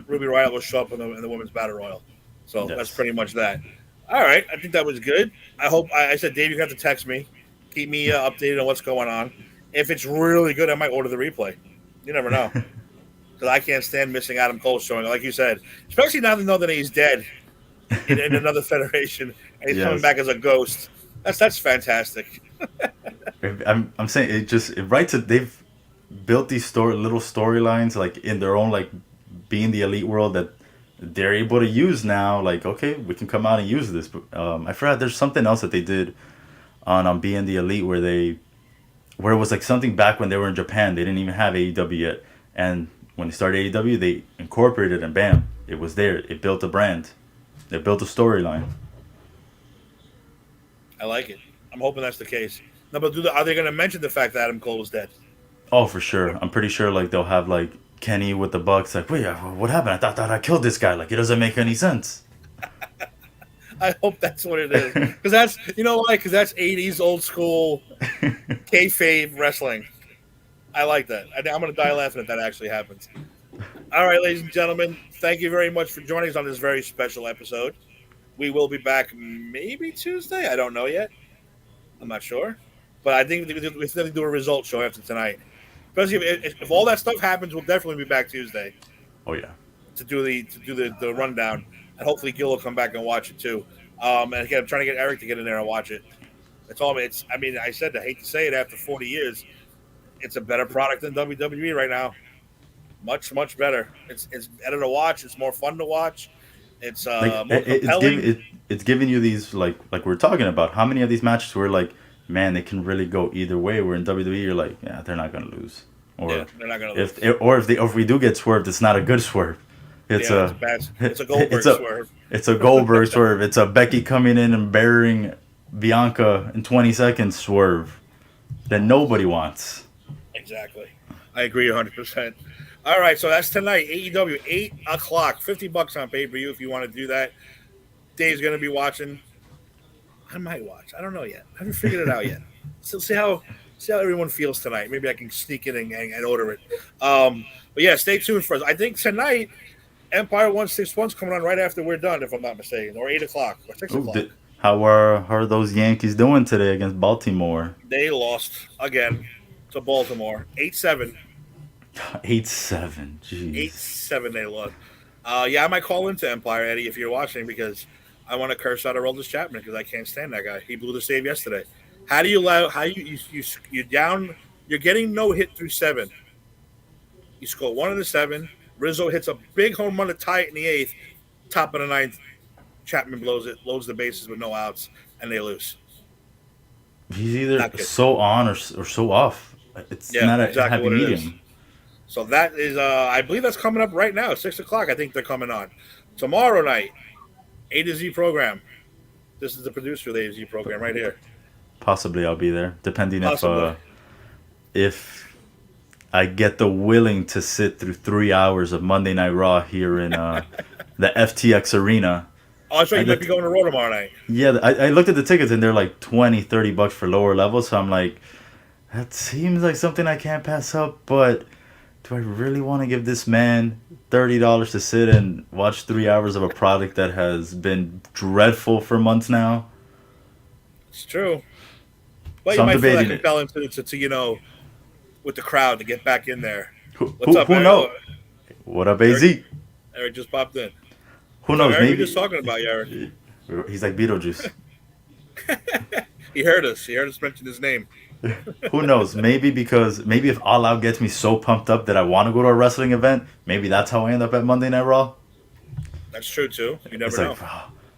Ruby Riott will show up in the women's battle royal. So Yes. that's pretty much that. All right, I think that was good. I hope I said Dave, you have to text me, keep me updated on what's going on. If it's really good, I might order the replay. You never know, because I can't stand missing Adam Cole showing. Like you said, especially now to know that he's dead in another federation and he's coming Yes. back as a ghost. That's fantastic. I'm saying it writes it. They've built these little storylines like in their own like being the elite world that they're able to use now. Like okay, we can come out and use this. But I forgot there's something else that they did on being the elite where it was like something back when they were in Japan. They didn't even have AEW yet, and when they started AEW, they incorporated it and bam, it was there. It built a brand. It built a storyline. I like it. I'm hoping that's the case. No, but are they going to mention the fact that Adam Cole was dead? Oh, for sure. I'm pretty sure like they'll have like Kenny with the Bucks. Like, wait, what happened? I thought that I killed this guy. Like, it doesn't make any sense. I hope that's what it is. Because that's, you know why? Because that's 80s old school kayfabe wrestling. I like that. I'm going to die laughing if that actually happens. All right, ladies and gentlemen, thank you very much for joining us on this very special episode. We will be back maybe Tuesday. I don't know yet. I'm not sure. But I think we definitely do a result show after tonight. Especially if all that stuff happens, we'll definitely be back Tuesday Oh yeah. to do the rundown, and hopefully Gil will come back and watch it too. And again, I'm trying to get Eric to get in there and watch it. That's all. It's. I mean, I said I hate to say it. After 40 years, it's a better product than WWE right now. Much better. It's better to watch. It's more fun to watch. It's Like more compelling. it's giving you these like we're talking about. How many of these matches were like, man, they can really go either way. Where in WWE, you're like, yeah, they're not gonna lose. Yeah, Or they're not gonna if lose. if we do get swerved, it's not a good swerve. It's Yeah, it's a a bad. It's a it's Goldberg a swerve. it's a Goldberg swerve. It's a Becky coming in and burying Bianca in 20 seconds swerve that nobody wants. Exactly. I agree 100%. All right, so that's tonight. AEW 8 o'clock. $50 on pay per view if you want to do that. Dave's gonna be watching. I might watch. I don't know yet. I haven't figured it out yet. So see how everyone feels tonight. Maybe I can sneak in and order it. But yeah, stay tuned for us. I think tonight Empire 161's coming on right after we're done, if I'm not mistaken, or 8 o'clock or six Ooh, o'clock. how are those Yankees doing today against Baltimore? They lost again to Baltimore. 8-7. 8-7. 8 Jeez. 7 they lost. Yeah, I might call into Empire, Eddie, if you're watching, because I want to curse out Aroldis Chapman because I can't stand that guy. He blew the save yesterday. How do you allow? How you down? You're getting no hit through 7. You score one in the 7. Rizzo hits a big home run to tie it in the 8th. Top of the ninth, Chapman blows it, loads the bases with no outs, and they lose. He's either Not good. so on or so off. It's Yeah, not a exactly happy what it is. medium. So that is, I believe that's coming up right now, 6 o'clock. I think they're coming on tomorrow night. A to Z program. This is the producer of the A to Z program right here. Possibly I'll be there, depending Possibly. if I get the willing to sit through 3 hours of Monday Night Raw here in the FTX arena. Oh, that's right. I You might be looked, going to Raw tomorrow night. yeah, I looked at the tickets and they're like 20-30 bucks for lower levels. So I'm like, that seems like something I can't pass up. But do I really want to give this man $30 to sit and watch 3 hours of a product that has been dreadful for months now? It's true. But So you I'm might feel that debating it. compelling to with the crowd to get back in there. What's up, Who Eric? knows? Oh, What up, Eric, AZ? Eric just popped in. Who What's up, knows? Eric? We just Maybe talking about you, Eric. he's like Beetlejuice. He heard us. He heard us mention his name. Who knows? Maybe if All Out gets me so pumped up that I want to go to a wrestling event, maybe that's how I end up at Monday Night Raw. That's true too. You never It's know. like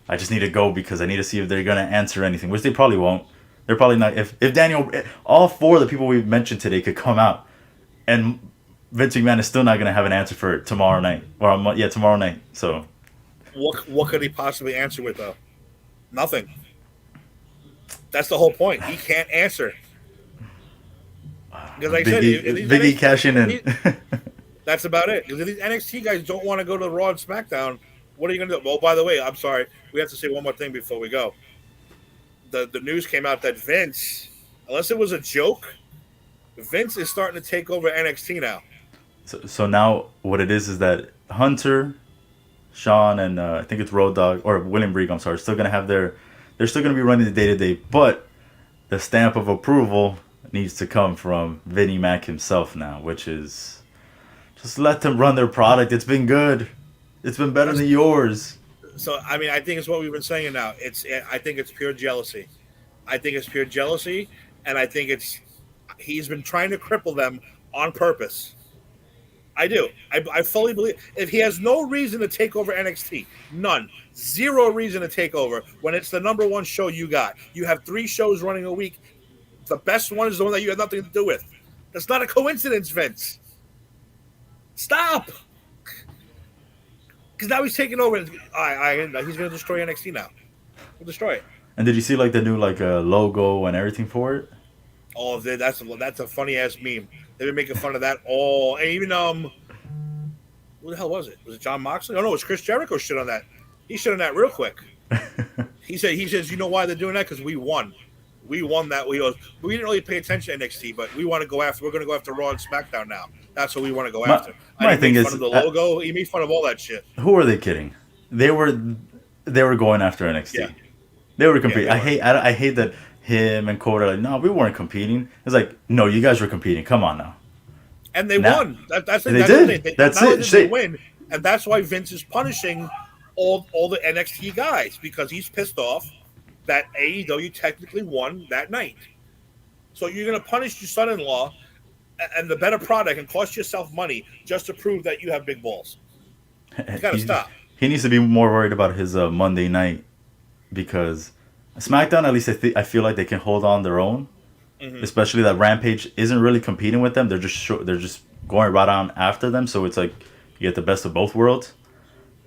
I just need to go because I need to see if they're gonna answer anything, which they probably won't. They're probably not. If Daniel, all four of the people we mentioned today could come out, and Vince McMahon is still not gonna have an answer for it tomorrow night or yeah, tomorrow night. So What could he possibly answer with though? Nothing. That's the whole point. He can't answer because, like I said, these Big E cashing in. that's about it. Because if these NXT guys don't want to go to Raw and SmackDown, what are you going to do? Oh, by the way, I'm sorry. We have to say one more thing before we go. The news came out that Vince, unless it was a joke, Vince is starting to take over NXT now. So now what it is that Hunter, Sean and I think it's Road Dogg or William Regal. I'm sorry, still gonna have they're still gonna be running the day to day, but the stamp of approval needs to come from Vinnie Mac himself now, which is just let them run their product. It's been good. It's been better than yours. So I mean, I think it's what we've been saying now. I think it's pure jealousy. I think it's pure jealousy, and I think it's he's been trying to cripple them on purpose. I do. I fully believe if he has no reason to take over NXT, none, zero reason to take over when it's the number one show you got. You have 3 shows running a week. The best one is the one that you have nothing to do with. That's not a coincidence, Vince. Stop. Because now he's taking over. He's going to destroy NXT now. He'll destroy it. And did you see like the new like logo and everything for it? Oh, that's a funny ass meme. They've been making fun of that all. And even who the hell was it? Was it John Moxley? Oh no, it was Chris Jericho shit on that. He shit on that real quick. He says, you know why they're doing that? Because we won. We won that. We didn't really pay attention to NXT, but we want to go after. We're going to go after Raw and SmackDown now. That's what we want to go after. My thing made is, fun of the logo. He made fun of all that shit. Who are they kidding? They were going after NXT. Yeah. They were competing. Yeah, I hate that him and Cody are like, no, we weren't competing. It's like, no, you guys were competing. Come on now. And they won. That's it. They win, and that's why Vince is punishing all the NXT guys because he's pissed off that AEW technically won that night. So you're going to punish your son-in-law and the better product and cost yourself money just to prove that you have big balls. You got to stop. He needs to be more worried about his Monday night because SmackDown, at least I feel like they can hold on their own. Mm-hmm. Especially that Rampage isn't really competing with them. They're just going right on after them. So it's like you get the best of both worlds.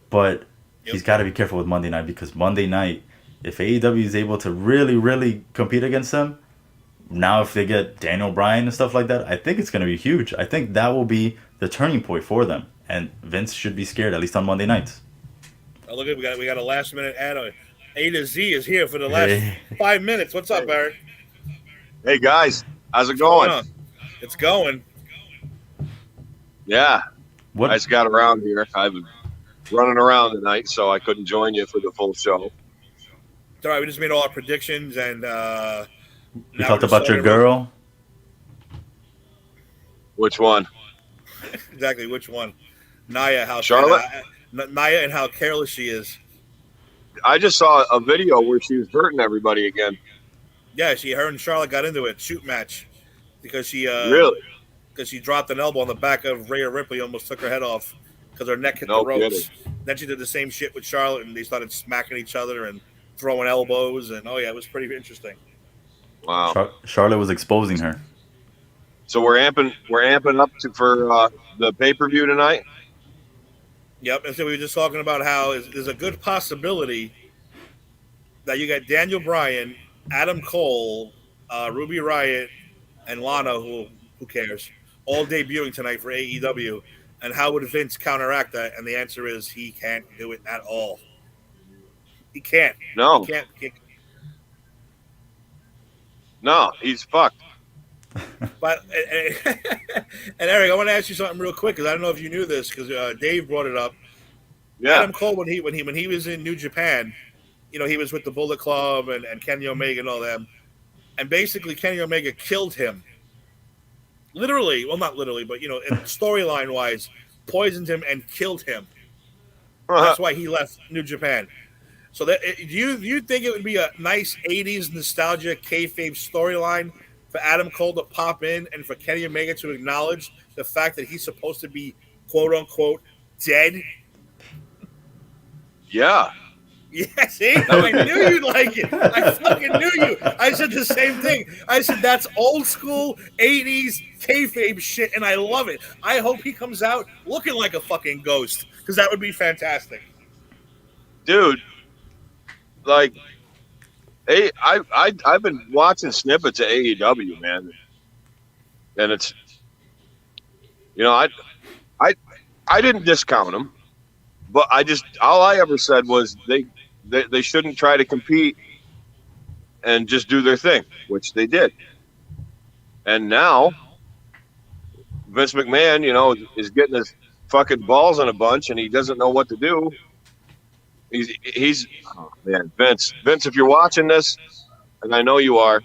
But he's got to be careful with Monday night because Monday night, if AEW is able to really, really compete against them, now if they get Daniel Bryan and stuff like that, I think it's going to be huge. I think that will be the turning point for them. And Vince should be scared, at least on Monday nights. Oh, look, we got a last minute ad on. A to Z is here for the last 5 minutes. What's up, Eric? Hey guys, how's it going? It's going. Yeah. I just got around here. I've been running around tonight, so I couldn't join you for the full show. It's all right. We just made all our predictions, and we talked about your girl. Which one? Exactly, which one? Naya, Charlotte? Naya and how careless she is. I just saw a video where she was hurting everybody again. Yeah, her and Charlotte got into it, shoot match, because she really because she dropped an elbow on the back of Rhea Ripley, almost took her head off because her neck hit the ropes. Kidding. Then she did the same shit with Charlotte, and they started smacking each other and throwing elbows, and it was pretty interesting. Wow, Charlotte was exposing her. So we're amping up for the pay-per-view tonight. Yep, and so we were just talking about how there's a good possibility that you got Daniel Bryan, Adam Cole, Ruby Riott, and Lana, who cares, all debuting tonight for AEW. And how would Vince counteract that? And the answer is he can't do it at all. He can't. No. He can't. No, he's fucked. But and Eric, I want to ask you something real quick because I don't know if you knew this because Dave brought it up. Yeah. Adam Cole when he was in New Japan, he was with the Bullet Club and Kenny Omega and all them, and basically Kenny Omega killed him. Literally, well, not literally, but storyline wise, poisoned him and killed him. That's why he left New Japan. So do you think it would be a nice '80s nostalgia kayfabe storyline for Adam Cole to pop in and for Kenny Omega to acknowledge the fact that he's supposed to be quote unquote dead? Yeah. Yeah, see? I knew you'd like it. I fucking knew you. I said the same thing. I said that's old school 80s kayfabe shit, and I love it. I hope he comes out looking like a fucking ghost, because that would be fantastic. Dude, like, I've been watching snippets of AEW, man, and it's, I didn't discount them, but all I ever said was they shouldn't try to compete and just do their thing, which they did. And now Vince McMahon, is getting his fucking balls in a bunch and he doesn't know what to do. He's oh man, Vince, if you're watching this, and I know you are,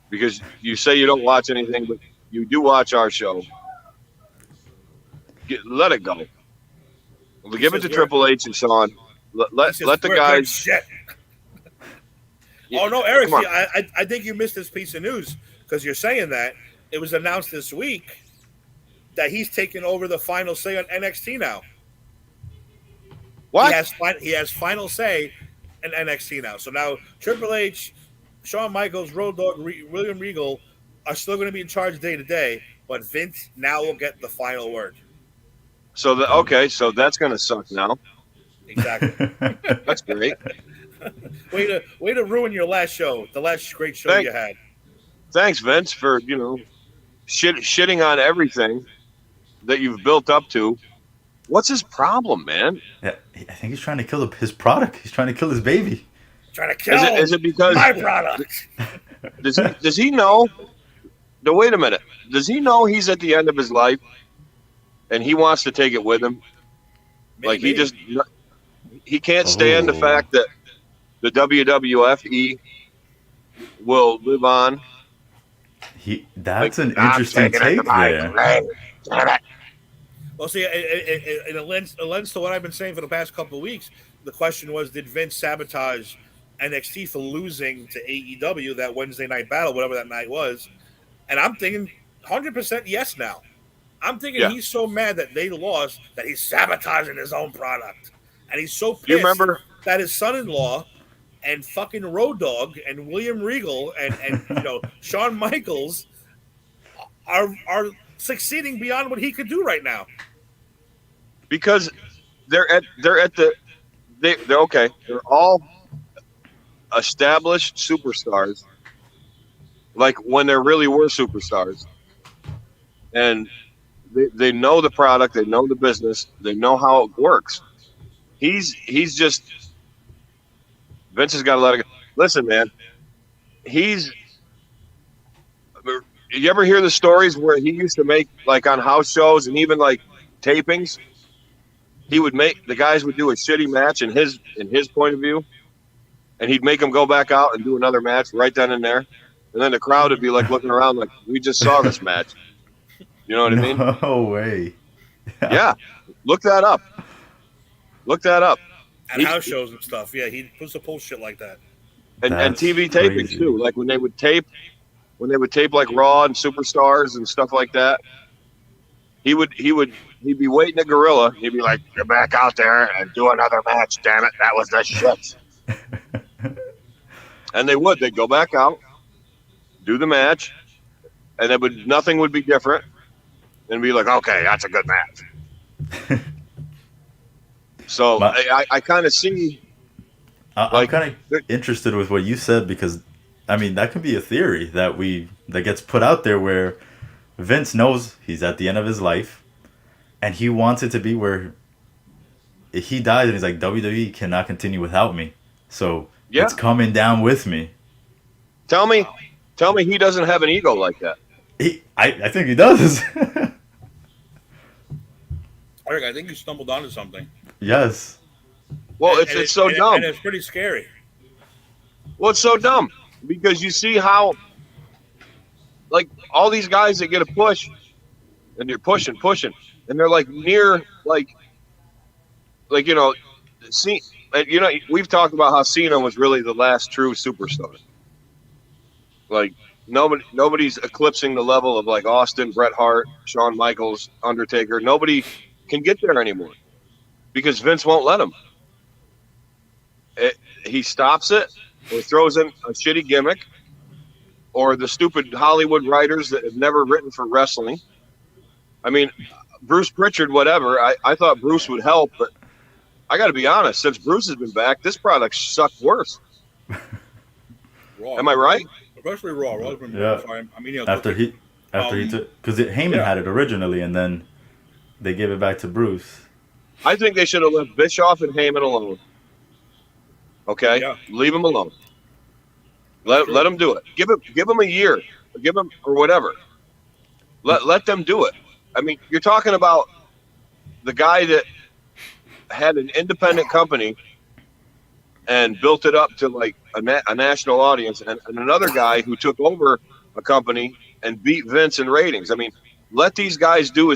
because you say you don't watch anything, but you do watch our show. Let it go. He Give it says to we're Triple H and Sean. Let he let, says let the we're good guys. shit. Yeah, Oh no, Eric, come on. see, I think you missed this piece of news because you're saying that it was announced this week that he's taking over the final say on NXT now. What? He has final say in NXT now. So now Triple H, Shawn Michaels, Road Dogg, William Regal are still going to be in charge day to day, but Vince now will get the final word. So Damn. okay, so that's gonna suck now. Exactly. That's great. Way to ruin your last show, the last great show Thank you had. Thanks, Vince, for shitting on everything that you've built up to. What's his problem, man? Yeah, I think he's trying to kill his product. He's trying to kill his baby. Trying to Is it kill is it because my product. does he know? No, wait a minute. Does he know he's at the end of his life and he wants to take it with him? Like Maybe. he can't stand the Oh, fact that the WWFE will live on. Like that's an I'm interesting taking it to take my there. grave. Damn it. Well, see, it lends to what I've been saying for the past couple of weeks. The question was, did Vince sabotage NXT for losing to AEW that Wednesday night battle, whatever that night was? And I'm thinking 100% yes now. I'm thinking Yeah. he's so mad that they lost that he's sabotaging his own product. And he's so You pissed remember? that his son-in-law and fucking Road Dogg and William Regal and Shawn Michaels are succeeding beyond what he could do right now. Because they're at they're okay. They're all established superstars, like when there really were superstars, and they know the product, they know the business, they know how it works. He's just Vince has got to let it go. Listen, man. He's You ever hear the stories where he used to make like on house shows and even like tapings? He would make the guys would do a shitty match in his point of view, and he'd make them go back out and do another match right then and there, and then the crowd would be like looking around like we just saw this match. You know what I mean? No way. Yeah, look that up. Look that up. At He's house shows and stuff. Yeah, he puts to post shit like that. and That's TV tapings crazy. too. Like when they would tape like Raw and Superstars and stuff like that. He'd be waiting at Gorilla. He'd be like, "Get back out there and do another match, damn it! That was the shit." And they would. They'd go back out, do the match, and nothing would be different, and be like, "Okay, that's a good match." So My, I kind of see I'm like kind of interested with what you said because, I mean, that could be a theory that gets put out there where Vince knows he's at the end of his life, and he wants it to be where he dies and he's like, WWE cannot continue without me, so yeah. it's coming down with me. Tell me he doesn't have an ego like that. I think he does. Eric, I think you stumbled onto something. Yes. Well, And, it's so dumb. and it's pretty scary. Well, it's so dumb because you see how like all these guys that get a push and you're pushing, and they're like near like see, we've talked about how Cena was really the last true superstar. Like nobody's eclipsing the level of like Austin, Bret Hart, Shawn Michaels, Undertaker. Nobody can get there anymore because Vince won't let him. He stops it or throws in a shitty gimmick or the stupid Hollywood writers that have never written for wrestling. I mean, Bruce Pritchard, whatever. I thought Bruce would help, but I got to be honest. Since Bruce has been back, this product sucked worse. Raw. Am I right? Especially Raw. Raw's been Yeah. sorry. I mean, After he took, because Heyman had it originally, and then they gave it back to Bruce. I think they should have left Bischoff and Heyman alone. Okay, Yeah. leave them alone. Let them do it. Give them a year. Give them or whatever. Let them do it. I mean, you're talking about the guy that had an independent company and built it up to like a national audience, and another guy who took over a company and beat Vince in ratings. I mean, let these guys do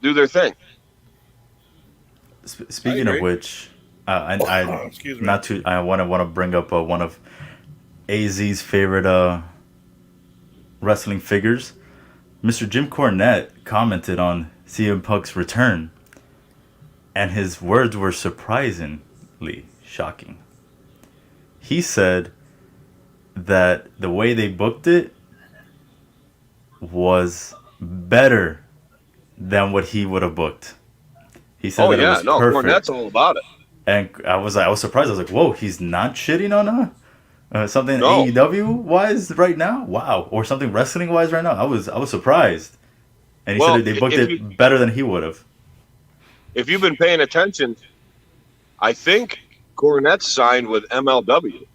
their thing. I Speaking of agree. which, I Excuse me. not to I want to bring up one of AZ's favorite wrestling figures. Mr. Jim Cornette commented on CM Punk's return, and his words were surprisingly shocking. He said that the way they booked it was better than what he would have booked. He said Oh that it yeah, was no, Cornette's perfect, all about it. and I was surprised. I was like, "Whoa, he's not shitting on something No, AEW wise right now, wow, or something wrestling wise right now." I was surprised, and he said well, that they booked it better than he would have. if you've been paying attention, I think Cornette signed with MLW,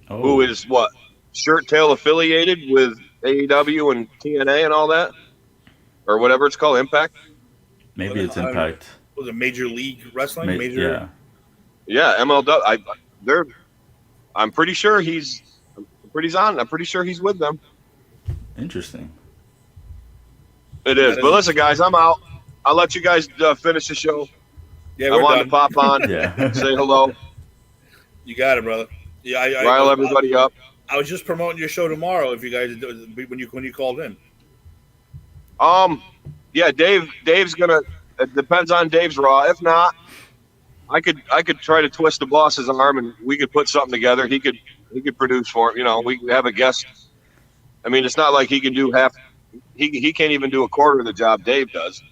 who Oh, is what, shirt tail affiliated with AEW and TNA and all that, or whatever it's called, Impact. What maybe the it's hell? Impact. Was it Major League Wrestling? Major. Yeah, Yeah, MLW. They're. I'm pretty sure he's. I'm pretty sure he's with them. interesting. It is. That But is. listen, guys, I'm out. I'll let you guys finish the show. Yeah, I we're wanted done. to pop on, Yeah. say hello, You got it, brother. Yeah, rile everybody up. I was just promoting your show tomorrow. If you guys when you called in. Yeah, Dave's gonna. It depends on Dave's raw. If not, I could try to twist the boss's arm and we could put something together. He could produce for him. You know, we have a guest. I mean, it's not like he can do half. He can't even do a quarter of the job Dave does.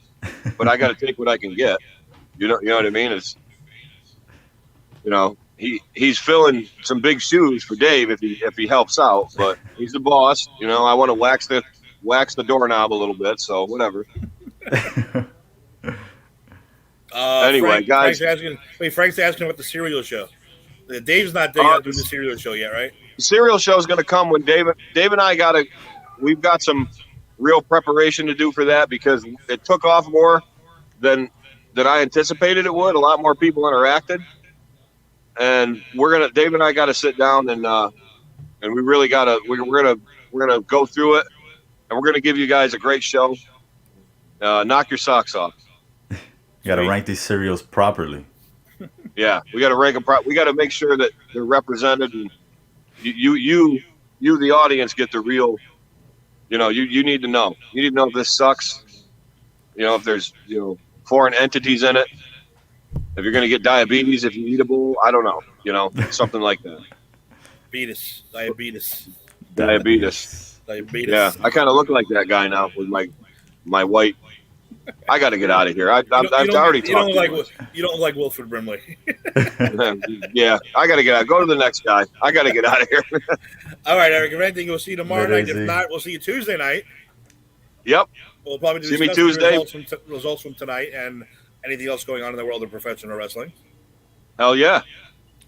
But I got to take what I can get. You know what I mean? It's, he's filling some big shoes for Dave if he helps out. But he's the boss. You know, I want to wax the doorknob a little bit. So whatever. Anyway, guys. Frank's asking about the cereal show. Dave's not doing the cereal show yet, right? The cereal show is going to come when Dave and I we've got some real preparation to do for that because it took off more than I anticipated it would. A lot more people interacted, and Dave and I got to sit down and we really got to we're gonna go through it, and we're gonna give you guys a great show. Knock your socks off. You got to rank these cereals properly. Yeah, we got to rank them. We got to make sure that they're represented, and you, the audience, get the real. You know, you need to know. You need to know if this sucks. You know, if there's foreign entities in it. If you're going to get diabetes, if you eat a bowl, I don't know. You know, something like that. Diabetes. Diabetes. Yeah, I kind of look like that guy now with my white. I got to get out of here. I've already talked. You don't like Wilford Brimley. Yeah, I got to get out. Go to the next guy. I got to get out of here. All right, Eric. If anything, we'll see you tomorrow night. Easy. If not, we'll see you Tuesday night. Yep. We'll probably see me Tuesday. Results from tonight and anything else going on in the world of professional wrestling. Hell yeah.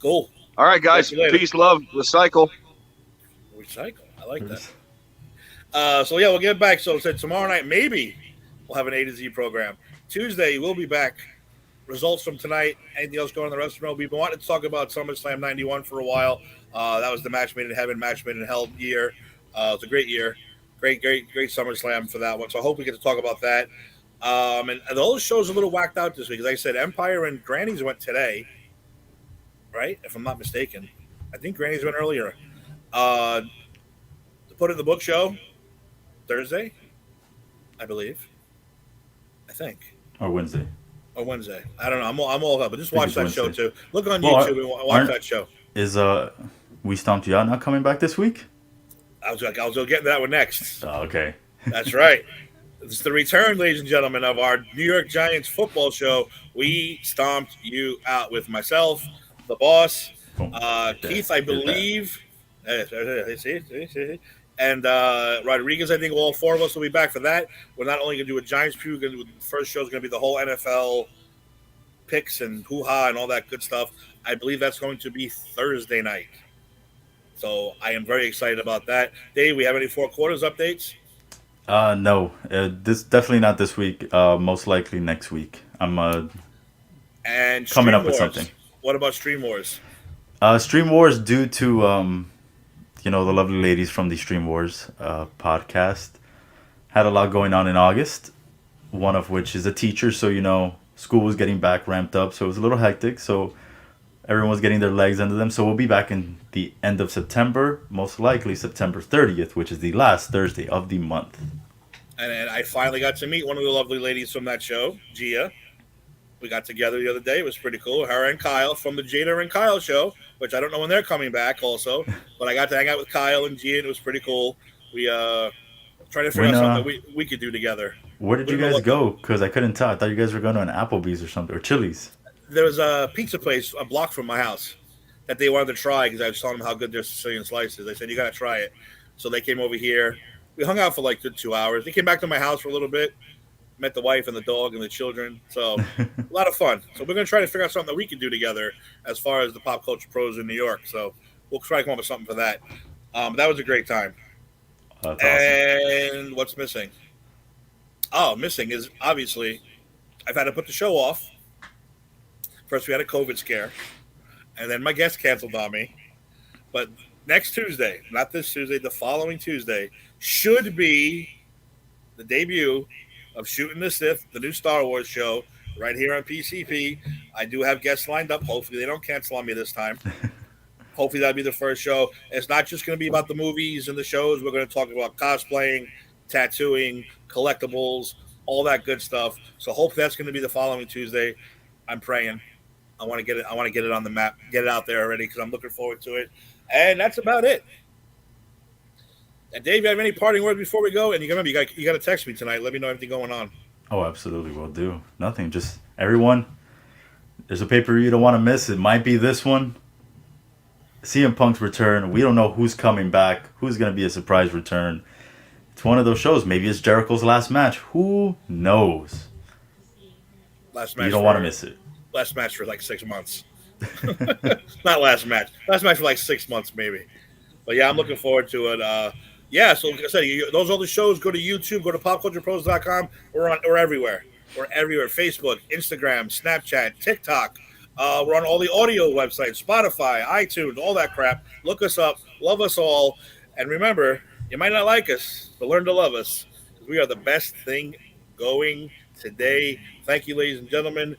Cool. All right, guys. Peace, love, recycle. Recycle. I like that. So yeah, we'll get back. So tomorrow night, maybe we'll have an A to Z program. Tuesday, we'll be back. Results from tonight. Anything else going on in the restaurant? We've been wanting to talk about SummerSlam 91 for a while. That was the match made in heaven, match made in hell year. It was a great year. Great SummerSlam for that one. So I hope we get to talk about that. And those shows are a little whacked out this week. As I said, Empire and Granny's went today, right? If I'm not mistaken. I think Granny's went earlier. The Put in the Book show, Thursday, I believe. I think. Or Wednesday. Or Wednesday. I don't know. I'm all up. But just watch that show, too. Look on Well, YouTube and watch that show. Is We Stomped You Out not coming back this week? I was getting to that one next. Oh, okay. That's right. It's the return, ladies and gentlemen, of our New York Giants football show. We Stomped You Out with myself, the boss, Keith, I believe, and Rodriguez. I think all four of us will be back for that. We're not only going to do a Giants preview, the first show is going to be the whole NFL picks and hoo-ha and all that good stuff. I believe that's going to be Thursday night. So I am very excited about that. Dave, we have any four quarters updates? No, this definitely not this week. Most likely next week. I'm And coming Stream up with something. Wars. What about Stream Wars? Stream Wars due to the lovely ladies from the Stream Wars podcast had a lot going on in August. One of which is a teacher, so school was getting back ramped up, so it was a little hectic. So everyone was getting their legs under them. So we'll be back in the end of September, most likely September 30th, which is the last Thursday of the month. And I finally got to meet one of the lovely ladies from that show, Gia. We got together the other day. It was pretty cool. Her and Kyle from the Jada and Kyle show, which I don't know when they're coming back also. But I got to hang out with Kyle and Gia, and it was pretty cool. We trying to figure When out something that we could do together. Where did We you don't know guys what go? Because I couldn't tell. I thought you guys were going to an Applebee's or something, or Chili's. there was a pizza place a block from my house that they wanted to try because I was telling them how good their Sicilian slice is. They said, you got to try it. So they came over here. We hung out for like 2 hours. They came back to my house for a little bit, met the wife and the dog and the children. So a lot of fun. So we're going to try to figure out something that we can do together as far as the pop culture pros in New York. So we'll try to come up with something for that. That was a great time. That's awesome. And what's missing? Oh, missing is obviously I've had to put the show off. First, we had a COVID scare, and then my guest canceled on me. But next Tuesday, not this Tuesday, the following Tuesday, should be the debut of Shooting the Sith, the new Star Wars show, right here on PCP. I do have guests lined up. Hopefully, they don't cancel on me this time. Hopefully, that'll be the first show. It's not just going to be about the movies and the shows. We're going to talk about cosplaying, tattooing, collectibles, all that good stuff. So, hopefully, that's going to be the following Tuesday. I'm praying. I want to get it. I want to get it on the map, get it out there already because I'm looking forward to it. And that's about it. And Dave, you have any parting words before we go? And you remember, you got to text me tonight. Let me know everything going on. Oh, absolutely, will do. Nothing. Just everyone. There's a pay per view you don't want to miss. It might be this one. CM Punk's return. We don't know who's coming back. Who's going to be a surprise return. It's one of those shows. Maybe it's Jericho's last match. Who knows? Last You match. don't want to miss it. Last match for like 6 months. Not last match. Last match for like 6 months maybe. But yeah, I'm looking forward to it. Yeah, so like I said, those are the shows. Go to YouTube. Go to popculturepros.com. We're everywhere. We're everywhere. Facebook, Instagram, Snapchat, TikTok. We're on all the audio websites, Spotify, iTunes, all that crap. Look us up. Love us all. And remember, you might not like us, but learn to love us. We are the best thing going today. Thank you, ladies and gentlemen.